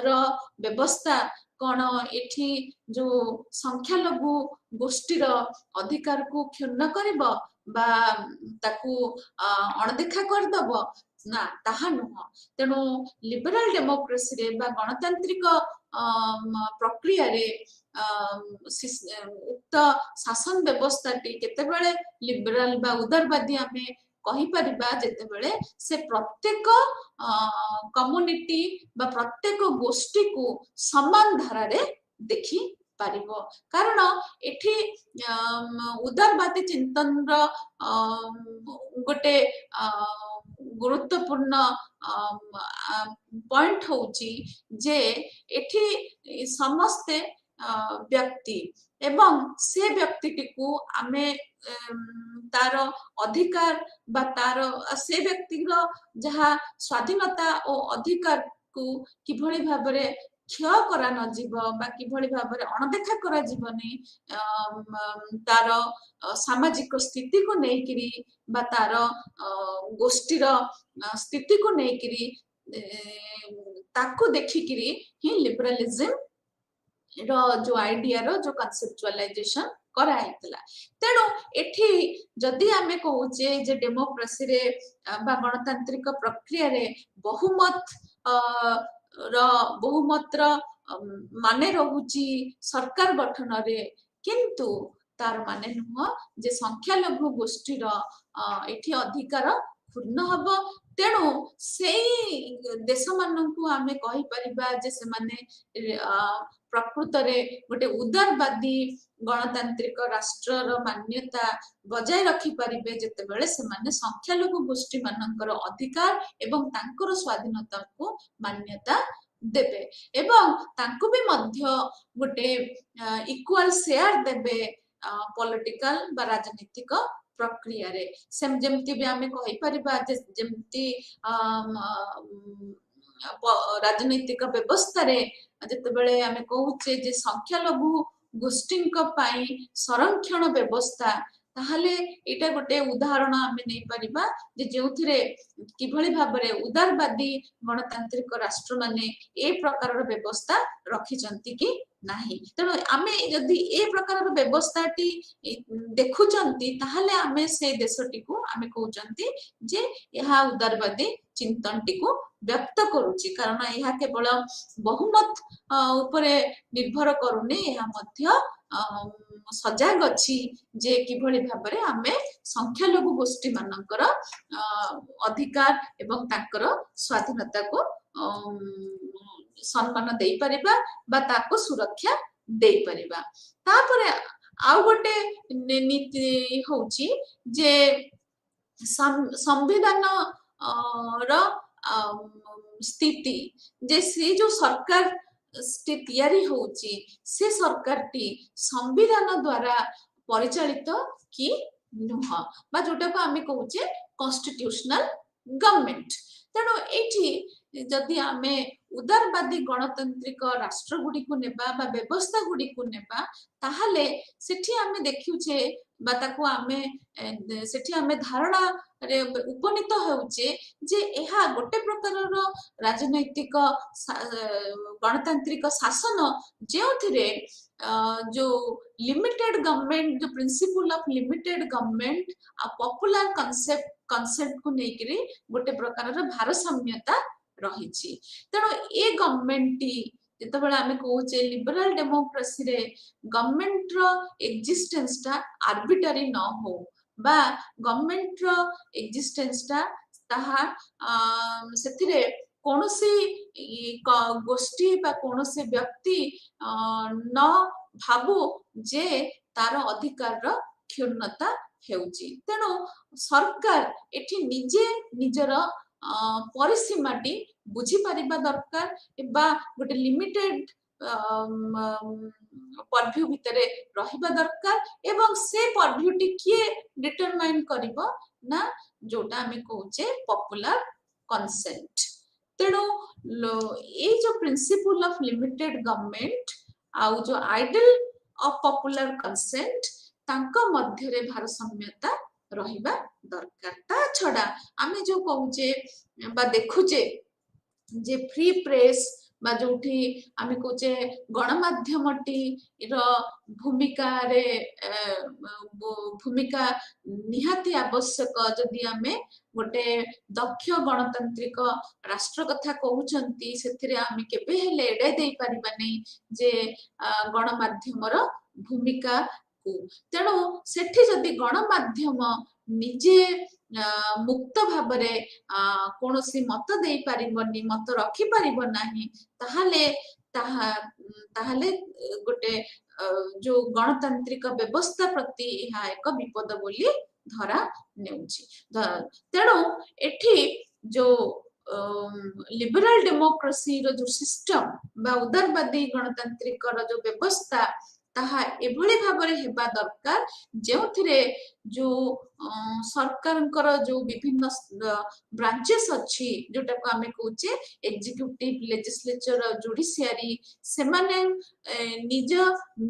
रो व्यवस्था कौन एठी जो संख्या लघु गोष्ठीर अधिकार को क्षुण्ण करिबो बा ताकू अणदेखा करदब ना ताहा नुह तेणु लिबरल डेमोक्रेसी रे बा गणतांत्रिक प्रक्रिया रे उक्त शासन व्यवस्था टी केतेबेले लिबरल बा उदारवादी आमे कहि परिबा जेतेबेले से प्रत्येक कम्युनिटी बा प्रत्येक गोष्ठी को समान धारा रे देखि पारिबो कारण एठी उदारवादी चिंतन रो गोटे गुरुत्वपूर्ण पॉइंट होची जे एठी समस्ते व्यक्ति एवं से व्यक्ति टिकू आमे तार अधिकार बा तार से व्यक्ति रो जहा स्वाधीनता और अधिकार को किभଳି भाबरे क्षय करा न जीव बा किभଳି भाबरे अणदेखा करा जीवनी तार सामाजिक स्थिति को नेकिरी बा तार गोष्ठीर स्थिति को नेकिरी ताको देखिकिरी ही लिबरलिज्म रो जो आइडिया रो जो कॉन्सेप्चुअलाइजेशन करा हेतला तेणु एठी जदि आमे कहूचे जे डेमोक्रेसी रे बा गणतांत्रिक प्रक्रिया रे बहुमत माने रहुची सरकार गठन रे किंतु तार माने नुह जे संख्या लघु गोष्ठी रो एठी अधिकार पूर्ण हबो तेणु से देश मानकू आमे कहि परिबा जे से माने प्रकृत रे गोटे उदारवादी गणतांत्रिक राष्ट्र रो मान्यता बजाय रखि परिबे जेते बेले से माने संख्या लघु गोष्ठी मानकर अधिकार एवं तांकर स्वाधीनता को मान्यता देबे एवं तांको भी मध्य गोटे इक्वल शेयर देबे पॉलिटिकल बा राजनीतिक प्रक्रिया रे सेम जेमति भी आमे कहि परिबा जे जेमति राजनीतिक व्यवस्था रे जते बेले आमे कहूचे जे संख्या लघु गोष्ठी पाई संरक्षण व्यवस्था ताहले एटा गोटे उदाहरण आमे नै परिबा जे जेउथिरे किभଳି भाबरे उदारवादी गणतांत्रिक राष्ट्र माने ए प्रकार व्यवस्था रखिचंती कि नाही तेणु आमे यदि ए प्रकार व्यवस्था टी देखुचंती ताहले आमे से देशटी को आमे कहउचंती जे यहा उदारवादी चिंतन टी को व्यक्त करुची कारण यह केवल बहुमत उपरे निर्भर करूनी यह मध्य सजाग अच्छी जे किभଳି भाबरे आमे संख्यालघु गोष्ठी मानकर अधिकार एवं ताकर स्वाधीनता को सम्मान दे परिबा बा ताको सुरक्षा दे परिबा तापरे आउ गोटे नीति होची जे संविधान रो स्थिति जे से जो सरकार तैयारी होची से सरकार टी संविधान द्वारा परिचालित कि नुह बा जोटा को आमे कहूचे कॉन्स्टिट्यूशनल गवर्नमेंट तेणु एठी जदि आमे उदारवादी गणतांत्रिक राष्ट्र गुडी को नेबा बा व्यवस्था गुडी को नेबा ताहाले सेठी आमे देखिउचे बा ताको आमे सेठी आमे धारणा रे उपनीत होउचे जे एहा गोटे प्रकारर राजनैतिक गणतांत्रिक शासन जेउथिरे जो लिमिटेड गवर्नमेंट जो प्रिंसिपल ऑफ लिमिटेड गवर्नमेंट आ पॉपुलर कांसेप्ट को नेकरी गोटे प्रकारर भारसाम्यता रहिछि तेणु ए गवर्नमेंट टी जेतेबेले आमे कहूचे लिबरल डेमोक्रेसी रे गवर्नमेंट रो एक्जिस्टेंस ता आर्बिटरी न हो बा गवर्नमेंट रो एक्जिस्टेंस ता ताहा सेथिरे कोनोसी गोष्ठी बा कोनोसी व्यक्ति न भाबो जे तार अधिकार रो क्षुण्णता हेउची तेणु सरकार एठी निजे निजर परिसीमाटी बुझी पारिबा दरकार बा गोटे लिमिटेड परव्यू भितरे रहिबा दरकार एवं से परव्यूटी किए डिटरमाइन करिबो ना जोटा हमें कहूचे पॉपुलर कंसेंट तेणु ये जो प्रिंसिपल ऑफ लिमिटेड गवर्नमेंट आउ जो आइडल ऑफ पॉपुलर कंसेंट तांको मध्यरे भारसाम्यता रहिबा दरकार ता छडा आमे जो कहूचे बा देखुचे जे फ्री प्रेस बा जोठी आमे कहूचे गणमाध्यमटी रो भूमिका रे भूमिका निहाती आवश्यक जदि आमे गोटे दक्ष गणतांत्रिक राष्ट्र कथा कहउचंती सेथिरे आमे केबे हेले एडे देई परिबा नै जे गणमाध्यमर भूमिका तेणु सेठी जदि गणमाध्यम निजे मुक्त भाबरे कोनोसी मत देई पारिबनी मत रखी पारिबो नाही ताहाले गोटे जो गणतांत्रिक व्यवस्था प्रति यह एक विपद बोली धरा नेउची तेणु एठी जो लिबरल डेमोक्रेसी रो जो सिस्टम बा उदारवादी गणतांत्रिक रो जो व्यवस्था ताहा एभली भाबरे हेबा दरकार जेउथिरे जो सरकारंकर जो विभिन्न ब्रांचेस अछि जोटा को हमें कहूचे एग्जीक्यूटिव लेजिस्लेचर जुडिशियरी से माने निज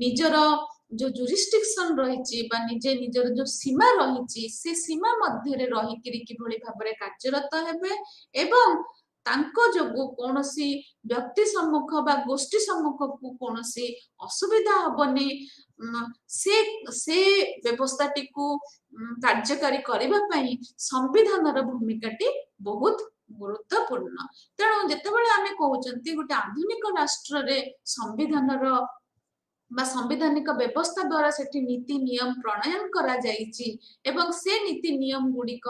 निजर जो जुरिस्डिक्शन रहिछि बा निजे निजर जो सीमा रहिछि से सीमा मध्य रे रहि किरि किभली भाबरे कार्यरत हेबे एवं तांको जोगु कोनोसी व्यक्ति सम्मुख बा गोष्ठी सम्मुख को कोनोसी असुविधा हबनी से व्यवस्थाटी को कार्यकारी करबा पई संविधान रो भूमिकाटी बहुत गुरुत्वपूर्ण तेणु जेतेबेले आमे कहउचंती गोटे आधुनिक राष्ट्र रे संविधान रो बा संवैधानिक व्यवस्था द्वारा सेठी नीति नियम प्रणयन करा जाइछि एवं से नीति नियम गुडिक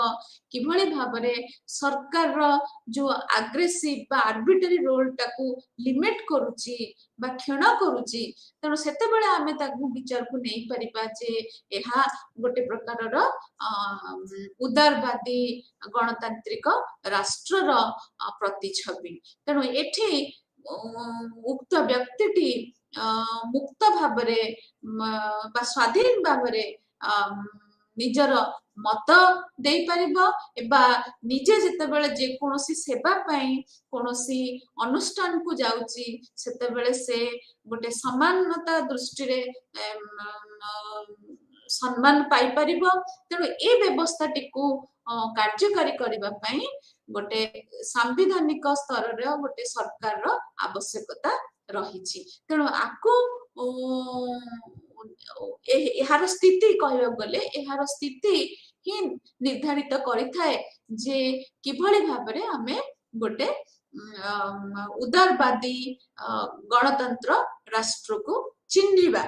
किभली भाबरे सरकार रो जो एग्रेसिव बा आर्बिटरी रोल टाकू लिमिट करूची बा क्षण करूची तेणु सेते बेले आमे ताकू विचार को नै परिबा जे एहा गोटे प्रकार रो उदारवादी गणतांत्रिक राष्ट्र रो प्रतिछवि तेणु एठी उक्त व्यक्तिटी मुक्त भाबरे बा स्वाधीन भाबरे निजर मत देई परिबो एबा निजे जते बेले जे कोनोसी सेवा पई कोनोसी अनुष्ठान को जाउची सेते बेले से गोटे समानता दृष्टि रे सम्मान पाई परिबो तेणु ए व्यवस्था टिकू कार्यकारी करबा पई गोटे संवैधानिक स्तर रे गोटे सरकार रो आवश्यकता रहिछि तेणु आकु एहार स्थिति कहबा गले एहार स्थिति ही निर्धारित करिथाए जे किभली भाबरे हमें गोटे उदारवादी गणतंत्र राष्ट्र को चिन्हिबा।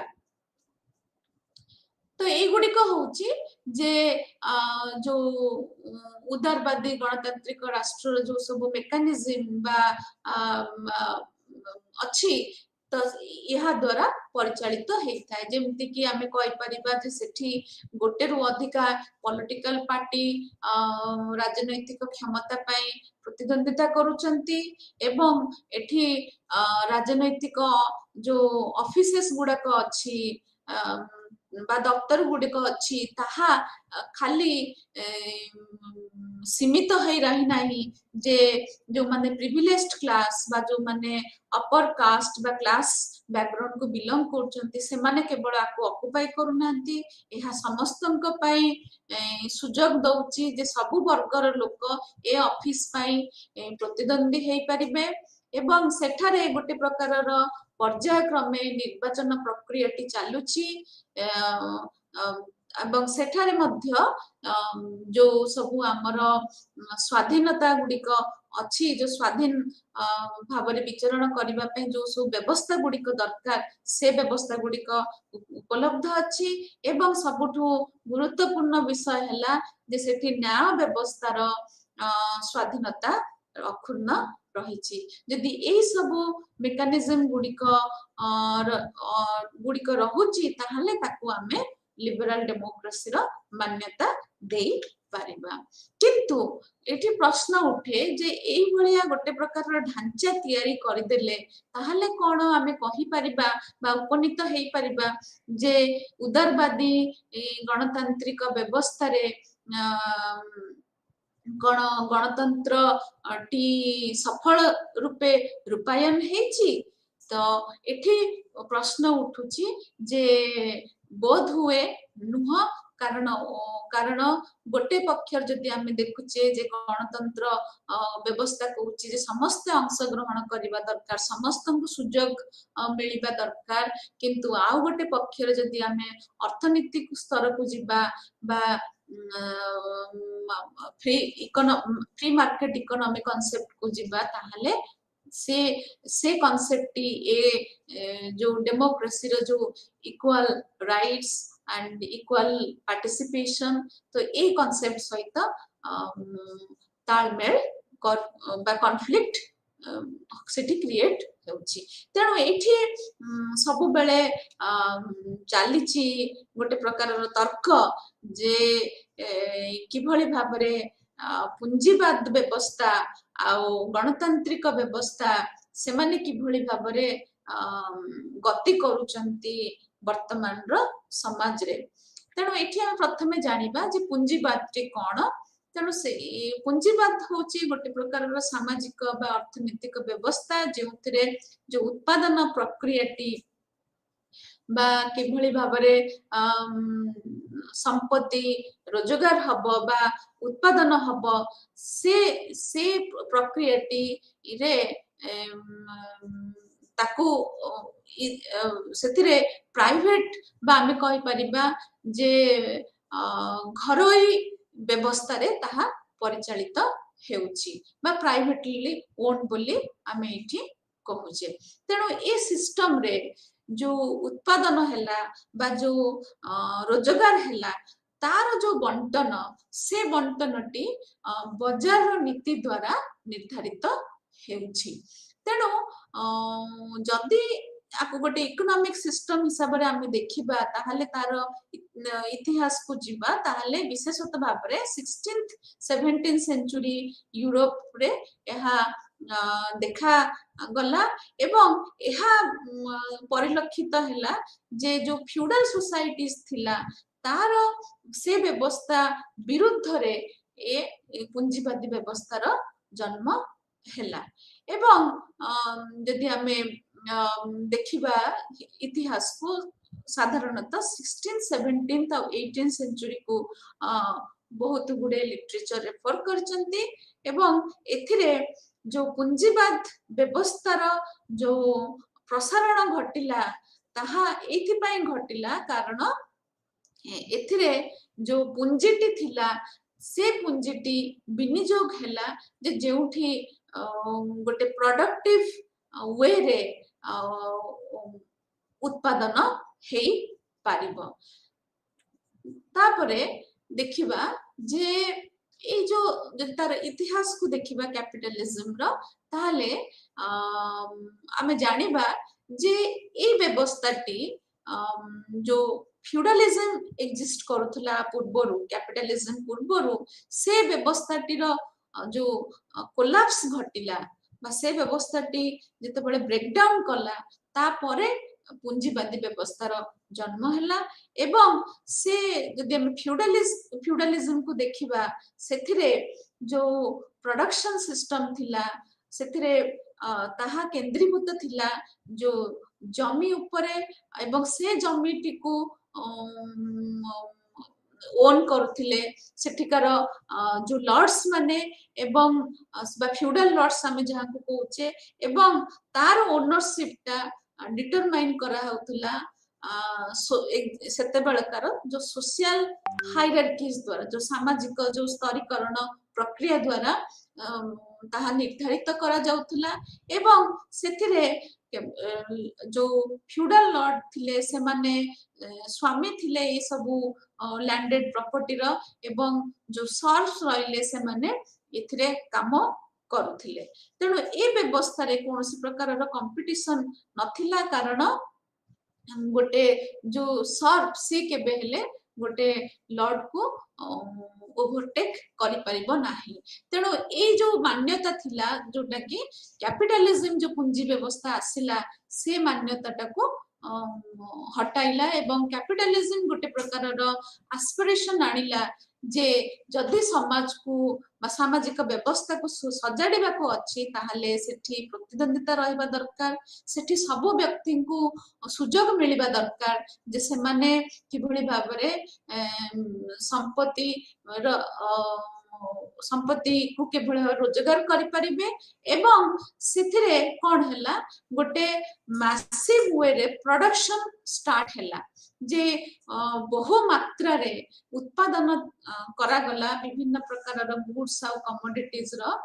तो एगुड़िक हूँ जे जो उदारवादी गणतांत्रिक राष्ट्र जो सब मेकानिज्म बा अच्छी तो यह द्वारा परिचालित होता है। जमती कि आमे कहि परिबा जे सेठी गोटे रु अधिका पॉलिटिकल पार्टी राजनैतिक क्षमता पाई प्रतिद्वंदिता करूचंती एवं एठी राजनैतिक जो ऑफिसेस गुड़ाक अच्छी बा दफ्तर गुड़िक अच्छी ताहा खाली सीमित हो रही नहीं जे जो माने प्रिविलेज्ड क्लास बा जो माने अपर कास्ट बा क्लास बैकग्राउंड को बिलोंग करचंती से माने केवल आको ऑक्युपाई करूनांती। एहा समस्तंक पई सुजोग दउची जे सबु वर्गर लोक ए ऑफिस पई प्रतिद्वंदी हेई परिबे एवं सेठारे गोटे प्रकारर पर्यायक्रमे निर्वाचन प्रक्रियाटी चालुची एवं सेठारे मध्य जो सबु आमर स्वाधीनता गुड़िक अच्छी जो स्वाधीन भाव विचरण करने जो सब व्यवस्था गुड़िक दरकार से व्यवस्था गुड़िक उपलब्ध अच्छी एवं सबुठु गुरुत्वपूर्ण विषय है जे सेठी न्याय व्यवस्थार स्वाधीनता अक्षुण्ण रही। जदि यही सबु मेकानिज्म गुड़िक गुड़िक रहुची ताहले ताकू आमे लिबराल डेमोक्रेसी रो मान्यता देई पारिबा। किंतु एठी प्रश्न उठे जे एई भलिया गोटे प्रकार ढांचा तैयारी करदेले ताहले कोन आमे कहि परिबा बा उपनीत हेई परिबा जे उदारवादी गणतांत्रिक व्यवस्था रे गणतंत्र टी सफल रूपे रूपायन हेची। तो एठी प्रश्न उठुची जे बोध हुए नुह कारण गोटे पक्षर जदि आमे देखुचे जे गणतंत्र व्यवस्था कहूची जे समस्त अंशग्रहण करबा दरकार समस्त को सुजोग मिलिबा दरकार किंतु आउ गोटे पक्षर जदि आमे अर्थनीतिक स्तर को जिबा बा फ्री मार्केट इकोनॉमी कांसेप्ट को जिबा ताहले से कांसेप्ट ए जो डेमोक्रेसी रो जो equal rights and equal participation तो ए कांसेप्ट सहित तालमेल बा कॉन्फ्लिक्ट सेठी क्रिएट होची। तेणु एठी सब बेले चलीची गोटे प्रकार तर्क जे किभली भाबरे पुंजीवाद व्यवस्था आउ गणतांत्रिक व्यवस्था से माने किभली भाबरे गति करूचंती वर्तमान रो समाज रे। तेणु एठी हम प्रथमे जानिबा जे पुंजीवाद टे कोन। तेणु से पुंजीवाद होची गोटे प्रकार सामाजिक बा अर्थनैतिक व्यवस्था जेउथिरे जो उत्पादन प्रक्रियाटी बा किभली भाबरे संपत्ति रोजगार हब बा उत्पादन हब से प्रक्रियाटी रे ताकू सेथिरे प्राइवेट बा आमे कहि परिबा जे घरोई व्यवस्था रे ताहा परिचालित हेउची बा प्राइवेटली ओन बोली आमे एठी कहूचे। तेणु ए सिस्टम रे जो उत्पादन हैला बा जो रोजगार हैला तार जो बंटन से बंटनटी बाजार नीति द्वारा निर्धारित हेउची। तेणु जदि आपको गोटे इकोनॉमिक सिस्टम हिसाब रे आमे देखिबा ताहले तार इतिहास को जिबा ताहले विशेषतः भाव रे 16th 17th सेंचुरी यूरोप रे एहा देखा गला एवं एहा परिलक्षित हैला जे जो फ्यूडल सोसाइटीज थिला तार से व्यवस्था विरुद्ध रे ए पुंजीवादी व्यवस्था रो जन्म हैला। एवं यदि आमे देखिबा इतिहास को साधारणतः 16th 17th और 18th सेंचुरी को बहुत गुडे लिटरेचर रेफर करचंती एवं एथिरे जो पुंजीवाद व्यवस्थार जो प्रसारण घटिला ताहा एथिपाई घटिला कारण एथिरे जो पुंजीटी थिला से पुंजीटी विनियोग हैला जे जेउठी गोटे प्रोडक्टिव वे रे उत्पादन हेई पारिबो। तापरे देखिबा जे ए जो तार इतिहास को देखिबा कैपिटलिज्म रो ताले आमे जानिबा जे ए व्यवस्थाटी जो फ्यूडलिज्म एग्जिस्ट करुथला पूर्वरु कैपिटलिज्म पूर्वरु से व्यवस्थाटी रो जो कोलैप्स घटिला बा से व्यवस्थाटी जते बळे ब्रेकडाउन कला तापरे पुंजीवादी व्यवस्थार जन्म हैला एवं से जदि हम फ्यूडलिज्म को देखिबा सेथिरे जो प्रोडक्शन सिस्टम थिला सेथिरे ताहा केंद्रीभूत थिला जो जमी उपरे एवं से जमीटी को ओन करुथिले सेठिकार जो लॉर्ड्स माने एवं फ्यूडल लॉर्ड्स आमे जहा को कहूचे एवं तार ओनरशिप टा डिटरमाइन करा होतला सेते बेलकार जो सोशल हायरार्कीज द्वारा जो सामाजिक जो स्तरीकरण प्रक्रिया द्वारा ताहा निर्धारित करा जाउतला एवं सेथिरे जो फ्यूडल लॉर्ड थिले से माने स्वामी थिले ए सबु लैंडेड प्रॉपर्टी रो एवं जो सर्फ्स रहिले से माने इथरे काम करुथिले तेणु ए व्यवस्था रे कोनोसी प्रकार रो कंपटीशन नथिला कारण गोटे जो सर्फ सी केबे हेले गोटे लॉर्ड को ओवरटेक करि परिबो नाही तेणु ए जो मान्यता थिला जोटा कि कैपिटलिज्म जो पूंजी व्यवस्था आसिला से मान्यताटा को हटाइला एवं कैपिटलिज्म गोटे प्रकार रो एस्पिरेशन आनिला जे जदि समाज को सामाजिक व्यवस्था को सजाड़िबा को अछि ताहले सेठी प्रतिद्वंदिता रहबा दरकार सेठी सब व्यक्ति को सुजोग मिलिबा दरकार जे से माने किभଳି भाबरे संपत्ति संपत्ति को केभଳି रोजगार करि परिबे एवं सेथिरे कोन हैला गोटे मैसिव वे रे प्रोडक्शन स्टार्ट हैला जे बहु मात्रा रे उत्पादन करा गला विभिन्न प्रकार रो गुड्स आ कमोडिटीज रो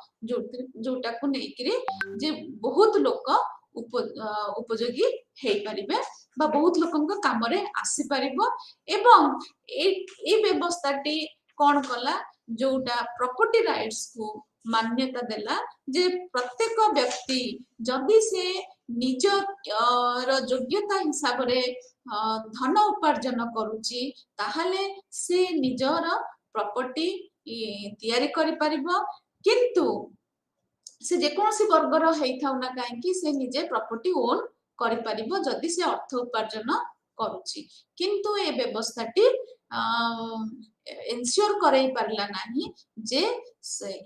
जोटा को नेकरी जे बहुत लोक उपयोगी हेई परिबे बा बहुत लोकन काम रे आसी परिबो एवं ए व्यवस्थाटी कोन कला जोटा प्रॉपर्टी राइट्स को मान्यता देला जे प्रत्येक व्यक्ति जदि से निज योग्यता हिसाब रे धन उपार्जन करूची ताहले से निजर प्रॉपर्टी तैयारी करि परिबो किंतु से जे कोनोसी वर्गर हेइथाउ ना काहेकि से निजे प्रॉपर्टी ओन करि परिबो जदि से अर्थ उपार्जन करूची किंतु ए व्यवस्थाटी इन्श्योर करई परला नाही जे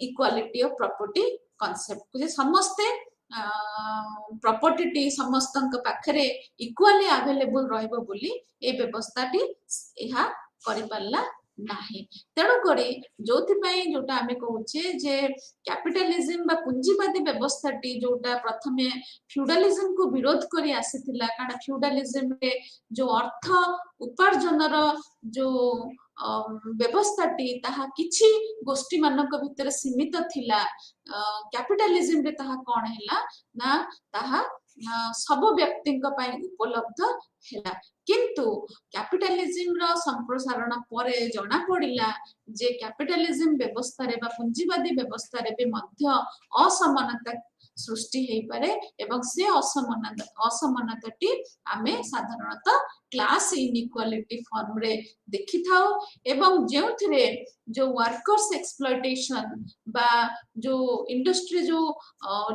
इक्वालिटी ऑफ प्रॉपर्टी कांसेप्ट जे समस्ते प्रॉपर्टी समस्त पाखरे इक्वाली अवेलेबल रहइबो बोली ए व्यवस्थाटी एहा करि परला नाही तेणु करी जोथि पई जोटा हमें कहूचे जे कैपिटलिज्म बा पूंजीवादी व्यवस्थाटी जोटा प्रथमे फ्यूडलिज्म को विरोध करी आसीथिला कारण फ्यूडलिज्म रे जो अर्थ उपार्जन रो जो व्यवस्थाटी ताहा किछि गोष्ठी मानक भितर सीमित थिला कैपिटलिज्म रे ताहा कोन हैला ना ताहा सब व्यक्ति उपलब्ध हैला किंतु कैपिटलिज्म रो संप्रसारण परे जना पड़िला जे कैपिटलिज्म व्यवस्था रे बा पूंजीवादी व्यवस्था रे भी मध्य असमानता सृष्टि हेई पारे एवं से असमानताटी आमे साधारणतः क्लास इनइक्वालिटी फॉर्म रे देखि थाओ एवं जेउथिरे जो वर्कर्स एक्सप्लॉयटेशन बा जो इंडस्ट्री जो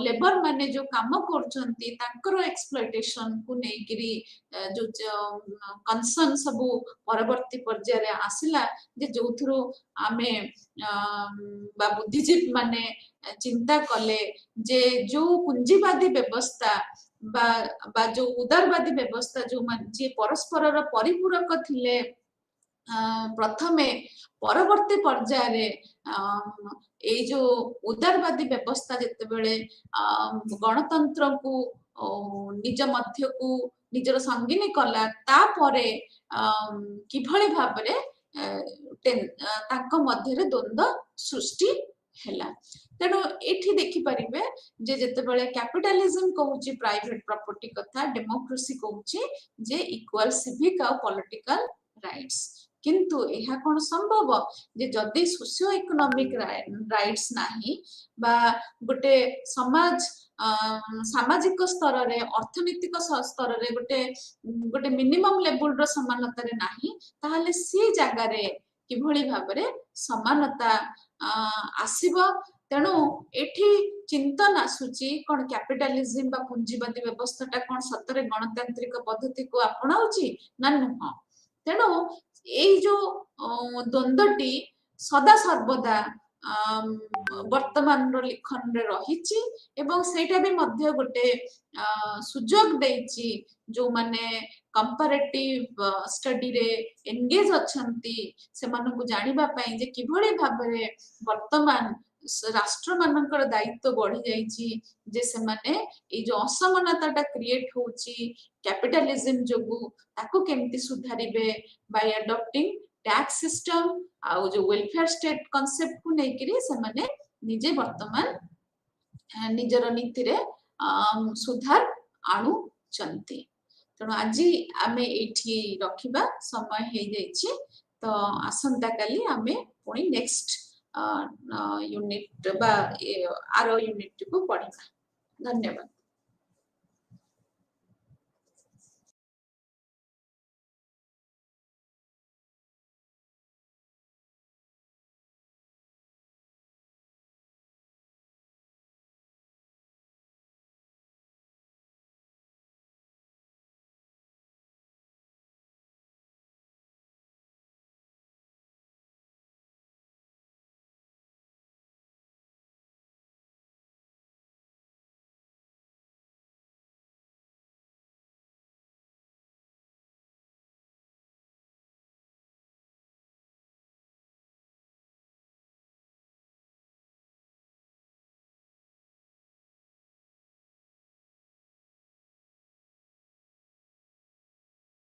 लेबर माने जो काम करचंती तांकर एक्सप्लॉयटेशन को नेगिरी जो कंसर्न सब परवर्ती पर्याय रे आसिला जे जोथरो आमे बा बुद्धिजीवी माने चिंता कले जे जो पूंजीवादी व्यवस्था बा जो उदारवादी व्यवस्था जो जे परस्पर परिपूरक थिले प्रथमे परवर्ती पर्याय रे ए जो उदारवादी व्यवस्था जेते बेले गणतंत्र को निज मध्य को निजर संगिनी कला तापरे किभଳି भाबरे तांको मध्य रे द्वंद्व सृष्टि ହେଲା ତେणु एठी देखि परिबे जे जेतेबेले कैपिटलिज्म कहूची प्राइवेट प्रॉपर्टी कथा डेमोक्रेसी कहूची जे इक्वल सिविक और पॉलिटिकल राइट्स किंतु यह कौन संभव जे जदि सोशियो इकोनॉमिक राइट्स नाही बा गोटे समाज सामाजिक स्तर रे अर्थनीतिक स्तर रे गोटे गोटे मिनिमम लेवल रो समानता रे नाही ताहले सी जगह रे किभଳି भाबरे समानता आसीबो तेणु एठी चिंतन आसुची कोन कैपिटलिज्म बा पूंजीवादी व्यवस्थाटा कोन सतरे गणतांत्रिक पद्धति को अपनाउची ना नुह तेणु एई जो द्वंद्वटी सदा सर्वदा वर्तमान रो लिखन रे रहिची एवं सेटा भी मध्य गोटे सुजोग देइची जो माने कंपैरेटिव स्टडी रे एंगेज अछंती से मानकु जानिबा पई जे किभଳି भाबरे वर्तमान राष्ट्र मानकर दायित्व बढ़ी जाइची जे से माने ए जो असमानताटा क्रिएट होची कैपिटलिज्म जोगु ताको केमती सुधारिबे बाय अडॉप्टिंग टैक्स सिस्टम आउ जो वेलफेयर स्टेट कांसेप्ट को नेकरी से माने निजे वर्तमान निजर नीति रे सुधार आणु चंती तेणु आज आमे एठी रखिबा समय हे जाइछि तो आसंता काली आमे पुणी नेक्स्ट यूनिट बा आरो यूनिट को पढ़िबा धन्यवाद।